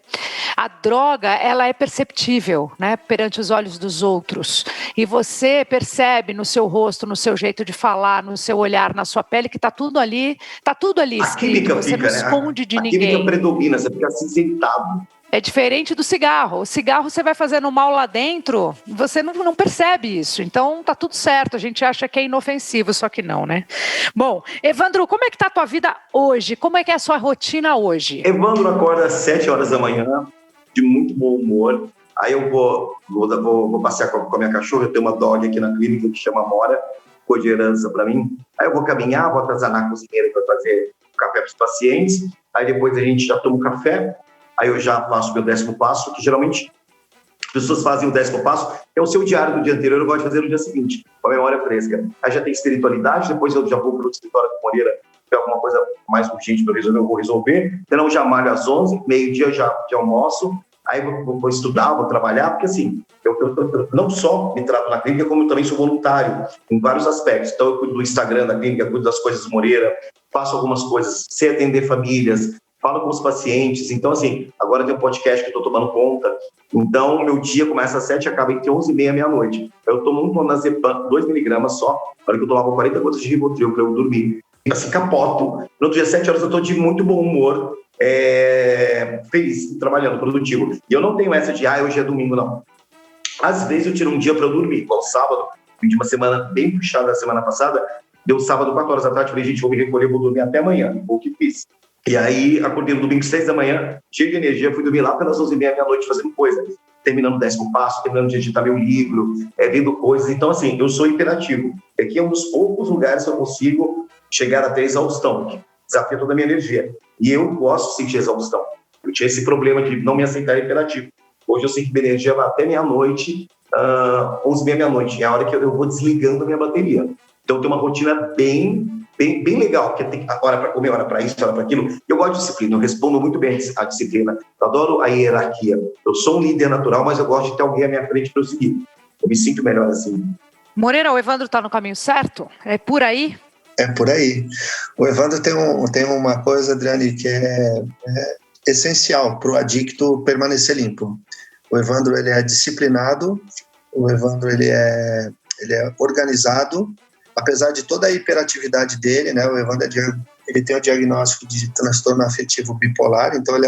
A: A droga, ela é perceptível, né? Perante os olhos dos outros. E você percebe no seu rosto, no seu jeito de falar, no seu olhar, na sua pele, que está tudo ali escrito.
D: A química
A: você
D: fica,
A: não esconde de ninguém.
D: A química predomina, você fica acinzentado.
A: É diferente do cigarro. O cigarro você vai fazendo mal lá dentro, você não percebe isso. Então tá tudo certo, a gente acha que é inofensivo, só que não, né? Bom, Evandro, como é que tá a tua vida hoje? Como é que é a sua rotina hoje?
D: Evandro acorda às 7 horas da manhã, de muito bom humor. Aí eu vou passear com a minha cachorra, eu tenho uma dog aqui na clínica que chama Mora, ficou de herança para mim. Aí eu vou caminhar, vou atazanar a cozinheira para fazer café para os pacientes. Aí depois a gente já toma um café. Aí eu já faço meu 10º passo, que geralmente as pessoas fazem o 10º passo, é o seu diário do dia anterior, eu gosto de fazer no dia seguinte, com a memória fresca. Aí já tem espiritualidade, depois eu já vou para o escritório do Moreira, se tiver alguma coisa mais urgente para resolver, eu vou resolver. Então eu já malho às 11, meio-dia eu já almoço, aí vou estudar, vou trabalhar, porque assim, eu não só me trato na clínica, como eu também sou voluntário em vários aspectos. Então eu cuido do Instagram da clínica, cuido das coisas do Moreira, faço algumas coisas, sei atender famílias, falo com os pacientes. Então, assim, agora tem um podcast que eu estou tomando conta. Então, meu dia começa às 7 e acaba entre 11h30 e meia-noite. Eu tomo um clonazepam, 2mg só, na hora que eu tomava 40 gotas de Rivotril para eu dormir. Assim, capoto. No outro dia, 7 horas, eu estou de muito bom humor, feliz, trabalhando, produtivo. E eu não tenho essa de, hoje é domingo, não. Às vezes, eu tiro um dia para eu dormir. Igual sábado, de uma semana bem puxada da semana passada, deu sábado, 4 horas da tarde, falei, gente, vou me recolher, vou dormir até amanhã. O que fiz? E aí, acordei no domingo, 6 da manhã, cheio de energia, fui dormir lá pelas 11h30 meia-noite, fazendo coisa, terminando o 10º passo, terminando de editar meu livro, vendo coisas. Então, assim, eu sou imperativo. Aqui é um dos poucos lugares que eu consigo chegar até a exaustão, que desafia toda a minha energia. E eu gosto de sentir exaustão. Eu tinha esse problema de não me aceitar imperativo. Hoje eu sinto que minha energia vai até meia-noite, 11h30 meia-noite, é a hora que eu vou desligando a minha bateria. Então, eu tenho uma rotina bem legal, porque tem hora para comer, hora para isso, hora para aquilo. Eu gosto de disciplina, eu respondo muito bem à disciplina, eu adoro a hierarquia. Eu sou um líder natural, mas eu gosto de ter alguém à minha frente para eu seguir. Eu me sinto melhor assim.
A: Moreira, o Evandro está no caminho certo? É por aí?
E: É por aí. O Evandro tem uma coisa, Adriane, que é essencial para o adicto permanecer limpo. O Evandro, ele é disciplinado, o Evandro, ele é organizado. Apesar de toda a hiperatividade dele, né, o Evandro ele tem o diagnóstico de transtorno afetivo bipolar, então ele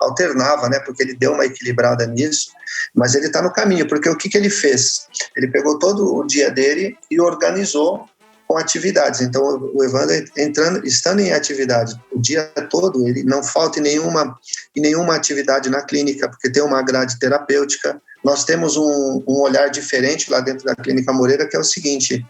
E: alternava, né, porque ele deu uma equilibrada nisso, mas ele está no caminho, porque o que ele fez? Ele pegou todo o dia dele e organizou com atividades. Então o Evandro estando em atividade o dia todo, ele não falta em nenhuma atividade na clínica, porque tem uma grade terapêutica. Nós temos um olhar diferente lá dentro da Clínica Moreira, que é o seguinte,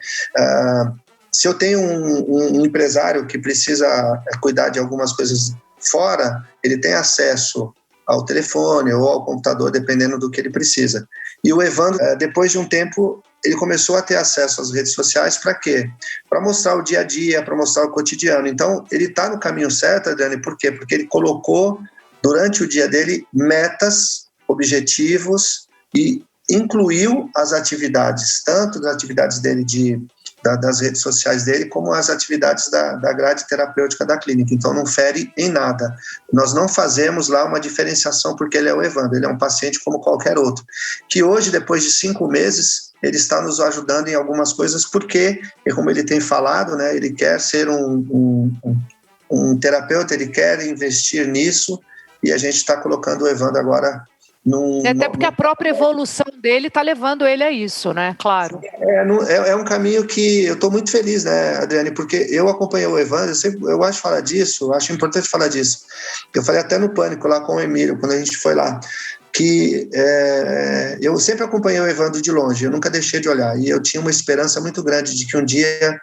E: se eu tenho um empresário que precisa cuidar de algumas coisas fora, ele tem acesso ao telefone ou ao computador, dependendo do que ele precisa. E o Evandro, depois de um tempo, ele começou a ter acesso às redes sociais para quê? Para mostrar o dia a dia, para mostrar o cotidiano. Então, ele está no caminho certo, Adriane, por quê? Porque ele colocou, durante o dia dele, metas, objetivos e incluiu as atividades, tanto das atividades dele das redes sociais dele, como as atividades da grade terapêutica da clínica. Então, não fere em nada. Nós não fazemos lá uma diferenciação porque ele é o Evandro, ele é um paciente como qualquer outro. Que hoje, depois de 5 meses, ele está nos ajudando em algumas coisas porque, como ele tem falado, né, ele quer ser um terapeuta, ele quer investir nisso, e a gente está colocando o Evandro agora
A: até porque a própria evolução dele está levando ele a isso, né? Claro.
E: É um caminho que eu estou muito feliz, né, Adriane? Porque eu acompanhei o Evandro, eu gosto de falar disso, eu acho importante falar disso. Eu falei até no Pânico lá com o Emílio, quando a gente foi lá, que eu sempre acompanhei o Evandro de longe, eu nunca deixei de olhar, e eu tinha uma esperança muito grande de que um dia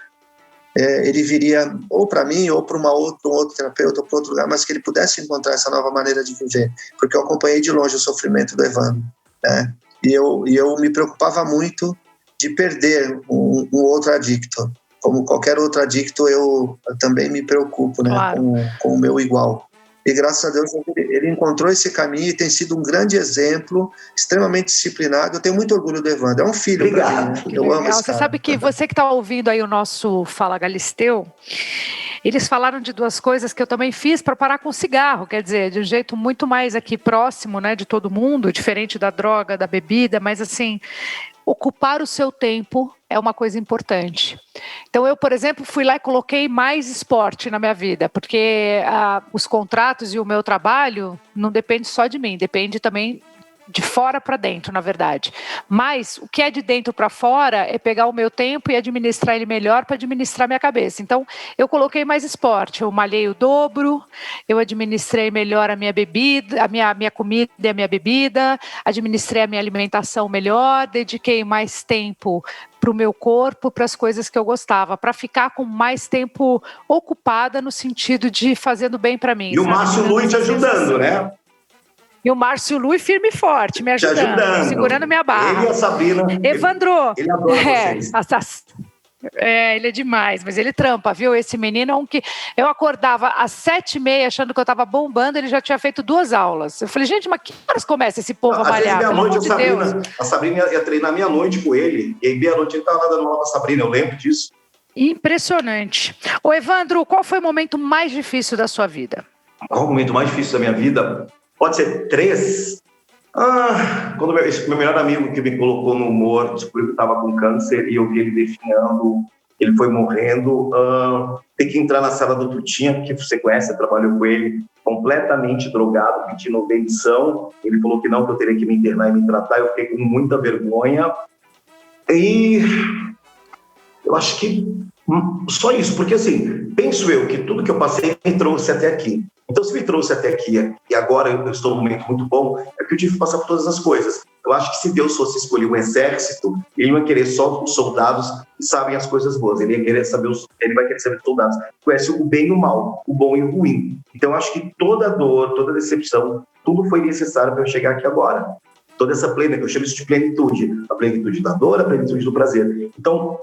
E: ele viria ou para mim, ou para um outro terapeuta, ou para outro lugar, mas que ele pudesse encontrar essa nova maneira de viver, porque eu acompanhei de longe o sofrimento do Evandro, né? E eu me preocupava muito de perder um outro adicto. Como qualquer outro adicto, eu também me preocupo, né? Claro. Com o meu igual. E graças a Deus ele encontrou esse caminho e tem sido um grande exemplo, extremamente disciplinado. Eu tenho muito orgulho do Evandro, é um filho para mim, né? Eu amo esse cara.
A: Você sabe que você que está ouvindo aí o nosso Fala Galisteu, eles falaram de 2 coisas que eu também fiz para parar com o cigarro, quer dizer, de um jeito muito mais aqui próximo, né, de todo mundo, diferente da droga, da bebida, mas assim, ocupar o seu tempo é uma coisa importante. Então eu, por exemplo, fui lá e coloquei mais esporte na minha vida, porque os contratos e o meu trabalho não depende só de mim, depende também de fora para dentro, na verdade. Mas o que é de dentro para fora é pegar o meu tempo e administrar ele melhor para administrar minha cabeça. Então, eu coloquei mais esporte, eu malhei o dobro, eu administrei melhor a minha bebida, a minha comida e a minha bebida, administrei a minha alimentação melhor, dediquei mais tempo para o meu corpo, para as coisas que eu gostava, para ficar com mais tempo ocupada no sentido de fazendo bem para mim.
D: E o Márcio Luiz te ajudando, né?
A: E o Márcio Luiz firme e forte, me ajudando, segurando minha barra.
D: Ele e a Sabrina.
A: Evandro,
D: ele adora vocês.
A: Ele é demais, mas ele trampa, viu? Esse menino é um que... Eu acordava às 7h30 achando que eu estava bombando, ele já tinha feito 2 aulas. Eu falei, gente, mas que horas começa esse povo a malhar?
D: A Sabrina ia treinar meia-noite com ele, e aí meia-noite ele estava dando aula com a Sabrina, eu lembro disso.
A: Impressionante. Ô Evandro, qual foi o momento mais difícil da sua vida?
D: Qual o momento mais difícil da minha vida? Pode ser 3. Quando meu melhor amigo que me colocou no humor descobriu que estava com câncer e eu vi ele definhando, ele foi morrendo. Tem que entrar na sala do Tutinha, que você conhece, trabalhou com ele, completamente drogado, pedindo demissão. Ele falou que não, que eu teria que me internar e me tratar. Eu fiquei com muita vergonha. E eu acho que só isso, porque assim, penso eu que tudo que eu passei me trouxe até aqui. Então, se me trouxe até aqui e agora eu estou num momento muito bom, é porque eu tive que passar por todas as coisas. Eu acho que se Deus fosse escolher um exército, ele não ia querer só os soldados que sabem as coisas boas. Ele vai querer saber os soldados que conhecem o bem e o mal, o bom e o ruim. Então, eu acho que toda dor, toda decepção, tudo foi necessário para eu chegar aqui agora. Toda essa plenitude, eu chamo isso de plenitude. A plenitude da dor, a plenitude do prazer. Então,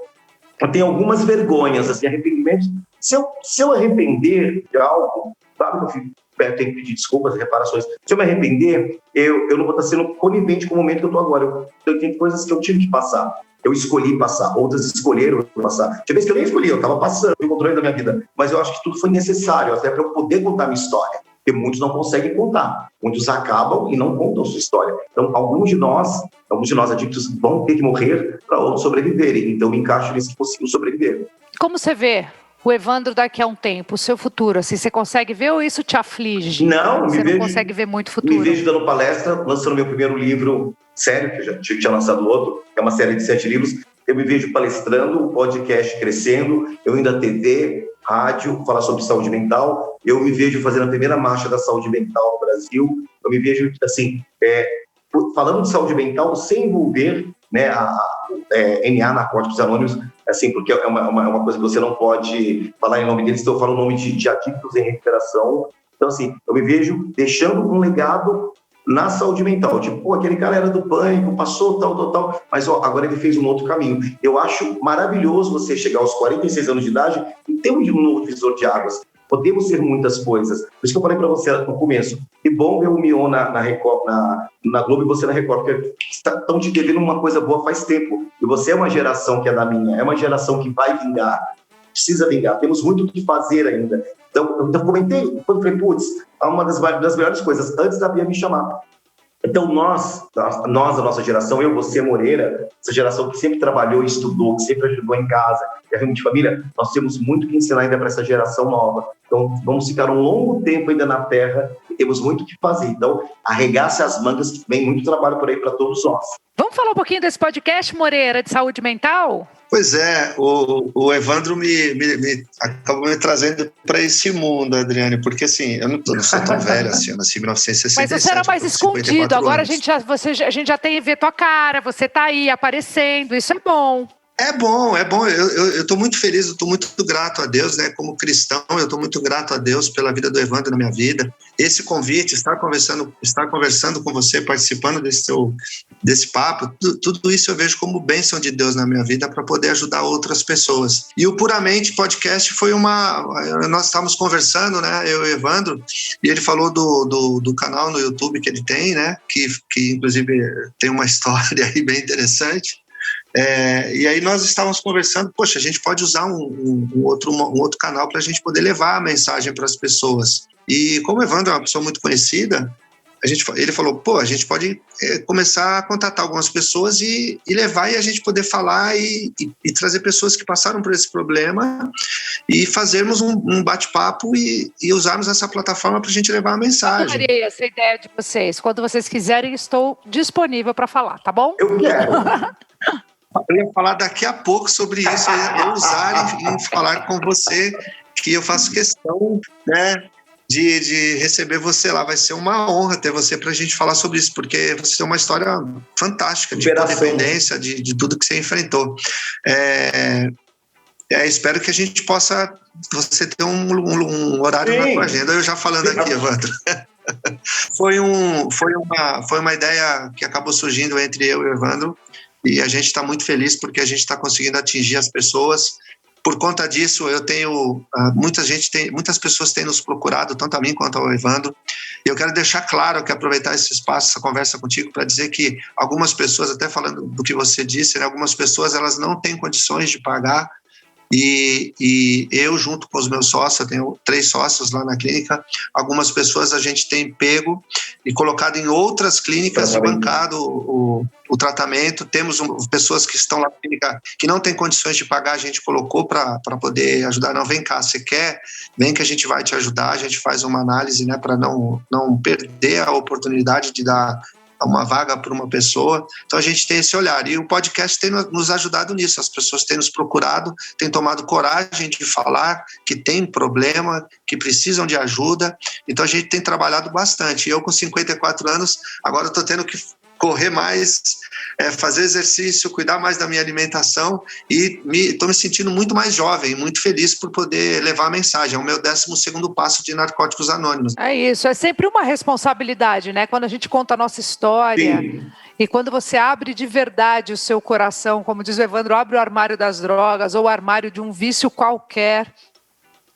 D: eu tenho algumas vergonhas, assim, arrependimentos. Se eu arrepender de algo, claro que eu tenho que pedir desculpas, reparações. Se eu me arrepender, eu não vou estar sendo conivente com o momento que eu estou agora. Eu tenho coisas que eu tive que passar. Eu escolhi passar, outras escolheram passar. Tinha vezes que eu nem escolhi, eu estava passando o controle da minha vida. Mas eu acho que tudo foi necessário, até para eu poder contar a minha história. Porque muitos não conseguem contar. Muitos acabam e não contam a sua história. Então, alguns de nós adictos vão ter que morrer para outros sobreviverem. Então, eu me encaixo nisso que consigo sobreviver.
A: Como você vê o Evandro daqui a um tempo, o seu futuro? Assim, você consegue ver ou isso te aflige?
D: Não,
A: você não consegue ver muito futuro?
D: Me vejo dando palestra, lançando meu primeiro livro sério, que eu já tinha lançado outro, que é uma série de 7 livros. Eu me vejo palestrando, o podcast crescendo, eu indo à TV, rádio, falar sobre saúde mental. Eu me vejo fazendo a primeira marcha da saúde mental no Brasil. Eu me vejo, assim, falando de saúde mental sem envolver, né, NA, Narcóticos Anônimos, assim, porque é uma coisa que você não pode falar em nome deles, então eu falo o nome de adictos em recuperação. Então, assim, eu me vejo deixando um legado na saúde mental. Tipo, aquele cara era do Pânico, passou tal, mas agora ele fez um outro caminho. Eu acho maravilhoso você chegar aos 46 anos de idade e ter um novo divisor de águas. podemos ser muitas coisas. Por isso que eu falei para você no começo, que bom ver o Mion na Record, na Globo e você na Record, porque estão te devendo uma coisa boa faz tempo. E você é uma geração que é da minha, é uma geração que vai vingar, precisa vingar, temos muito o que fazer ainda. Então eu comentei, falei, putz, é uma das melhores coisas, antes da Bia me chamar. Então nós, a nossa geração, eu, você, Moreira, essa geração que sempre trabalhou e estudou, que sempre ajudou em casa, que é reunião de família, nós temos muito que ensinar ainda para essa geração nova. Então vamos ficar um longo tempo ainda na Terra e temos muito o que fazer. Então arregace as mangas, que vem muito trabalho por aí para todos nós.
A: Vamos falar um pouquinho desse podcast, Moreira, de saúde mental?
E: Pois é, o Evandro acabou me trazendo para esse mundo, Adriane, porque assim, eu não sou tão velho assim, eu nasci em 1967.
A: Mas você era mais escondido, agora a gente já tem ver tua cara, você tá aí aparecendo, isso é bom.
E: É bom. Eu estou muito feliz, eu estou muito grato a Deus, né? Como cristão, eu estou muito grato a Deus pela vida do Evandro na minha vida. Esse convite, estar conversando com você, participando desse papo, tudo isso eu vejo como bênção de Deus na minha vida para poder ajudar outras pessoas. E o Puramente Podcast foi nós estávamos conversando, né? Eu e o Evandro, e ele falou do canal no YouTube que ele tem, né? Que inclusive tem uma história aí bem interessante. E aí nós estávamos conversando, poxa, a gente pode usar um outro canal para a gente poder levar a mensagem para as pessoas. E como o Evandro é uma pessoa muito conhecida, ele falou, a gente pode começar a contatar algumas pessoas e levar e a gente poder falar e trazer pessoas que passaram por esse problema e fazermos um bate-papo e usarmos essa plataforma para a gente levar a mensagem.
A: Eu adorei essa ideia de vocês. Quando vocês quiserem, estou disponível para falar, tá bom?
D: Eu quero.
E: Eu ia falar daqui a pouco sobre isso, eu usar e falar com você, que eu faço questão, né, de receber você lá. Vai ser uma honra ter você para a gente falar sobre isso, porque você tem uma história fantástica de independência, de tudo que você enfrentou. Espero que a gente possa, você ter um horário na tua agenda, eu já falando aqui, Evandro. Foi uma ideia que acabou surgindo entre eu e o Evandro, e a gente está muito feliz porque a gente está conseguindo atingir as pessoas. Por conta disso, muitas pessoas têm nos procurado, tanto a mim quanto ao Evandro. E eu quero deixar claro que aproveitar esse espaço, essa conversa contigo, para dizer que algumas pessoas, até falando do que você disse, né, algumas pessoas elas não têm condições de pagar. E eu, junto com os meus sócios, eu tenho 3 sócios lá na clínica, algumas pessoas a gente tem pego e colocado em outras clínicas e bancado o tratamento. Temos pessoas que estão lá na clínica que não têm condições de pagar, a gente colocou para poder ajudar. Não, vem cá, você quer? Vem que a gente vai te ajudar, a gente faz uma análise, né, para não perder a oportunidade de dar uma vaga para uma pessoa. Então a gente tem esse olhar e o podcast tem nos ajudado nisso. As pessoas têm nos procurado, têm tomado coragem de falar que tem problema, que precisam de ajuda. Então a gente tem trabalhado bastante. Eu com 54 anos, agora estou tendo que correr mais, fazer exercício, cuidar mais da minha alimentação e estou me sentindo muito mais jovem, muito feliz por poder levar a mensagem. É o meu 12º passo de Narcóticos Anônimos.
A: É isso, é sempre uma responsabilidade, né? Quando a gente conta a nossa história. Sim. E quando você abre de verdade o seu coração, como diz o Evandro, abre o armário das drogas ou o armário de um vício qualquer,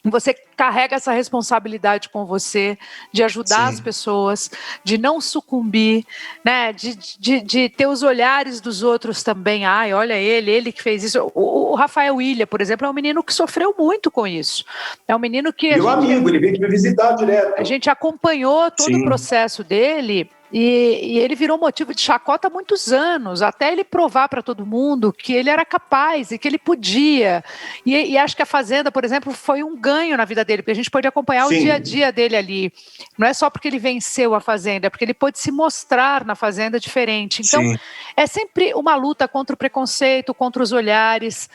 A: você carrega essa responsabilidade com você de ajudar as pessoas, de não sucumbir, né? De ter os olhares dos outros também. Ai, olha ele que fez isso. O Rafael Ilha, por exemplo, é um menino que sofreu muito com isso. É um menino que...
D: Meu amigo, ele veio aqui me visitar direto.
A: A gente acompanhou todo o processo dele. E ele virou motivo de chacota há muitos anos, até ele provar para todo mundo que ele era capaz e que ele podia. E acho que a Fazenda, por exemplo, foi um ganho na vida dele, porque a gente pôde acompanhar o dia a dia dele ali. Não é só porque ele venceu a Fazenda, é porque ele pôde se mostrar na Fazenda diferente. Então, é sempre uma luta contra o preconceito, contra os olhares,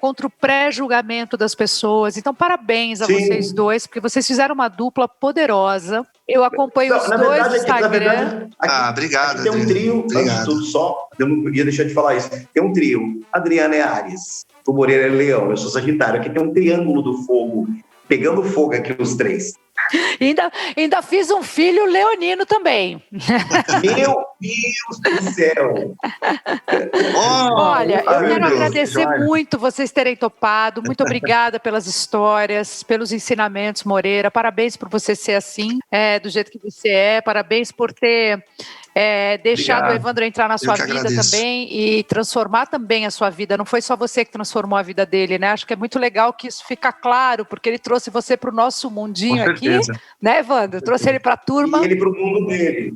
A: contra o pré-julgamento das pessoas. Então, parabéns a vocês dois, porque vocês fizeram uma dupla poderosa. Eu acompanho os dois no Instagram.
E: Obrigado.
D: Tem um trio, antes de tudo só, eu não podia deixar de falar isso. Tem um trio, Adriana é Áries, o Moreira é Leão, eu sou Sagitário. Aqui tem um triângulo do fogo, pegando fogo aqui os 3.
A: Ainda fiz um filho leonino também.
D: Deus do céu!
A: Olha, eu
E: meu
A: quero
E: Deus,
A: agradecer
E: Jorge.
A: muito vocês terem topado. Muito obrigada pelas histórias, pelos ensinamentos, Moreira. Parabéns por você ser assim, do jeito que você é. Parabéns por ter deixado
D: Obrigado.
A: o Evandro entrar na sua
E: que
A: vida
E: agradeço.
A: também e transformar também a sua vida. Não foi só você que transformou a vida dele, né? Acho que é muito legal que isso fica claro, porque ele trouxe você para o nosso mundinho
E: Com
A: aqui,
E: certeza.
A: né, Evandro? Trouxe ele para a turma.
D: E ele para o mundo dele.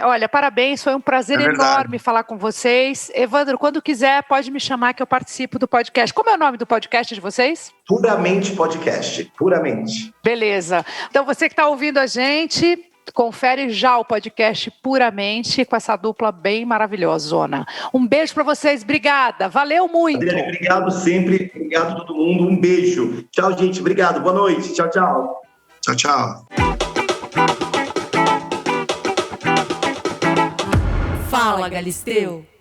A: Olha, parabéns, foi um prazer
E: É verdade.
A: enorme falar com vocês. Evandro, quando quiser, pode me chamar que eu participo do podcast. Como é o nome do podcast de vocês?
D: Puramente podcast, puramente.
A: Beleza. Então, você que está ouvindo a gente, confere já o podcast Puramente com essa dupla bem maravilhosa, Zona. Um beijo para vocês, obrigada, valeu muito.
D: Adriane, obrigado sempre, obrigado a todo mundo, um beijo. Tchau, gente, obrigado, boa noite, tchau, tchau.
E: Tchau, tchau.
B: Fala, Galisteu.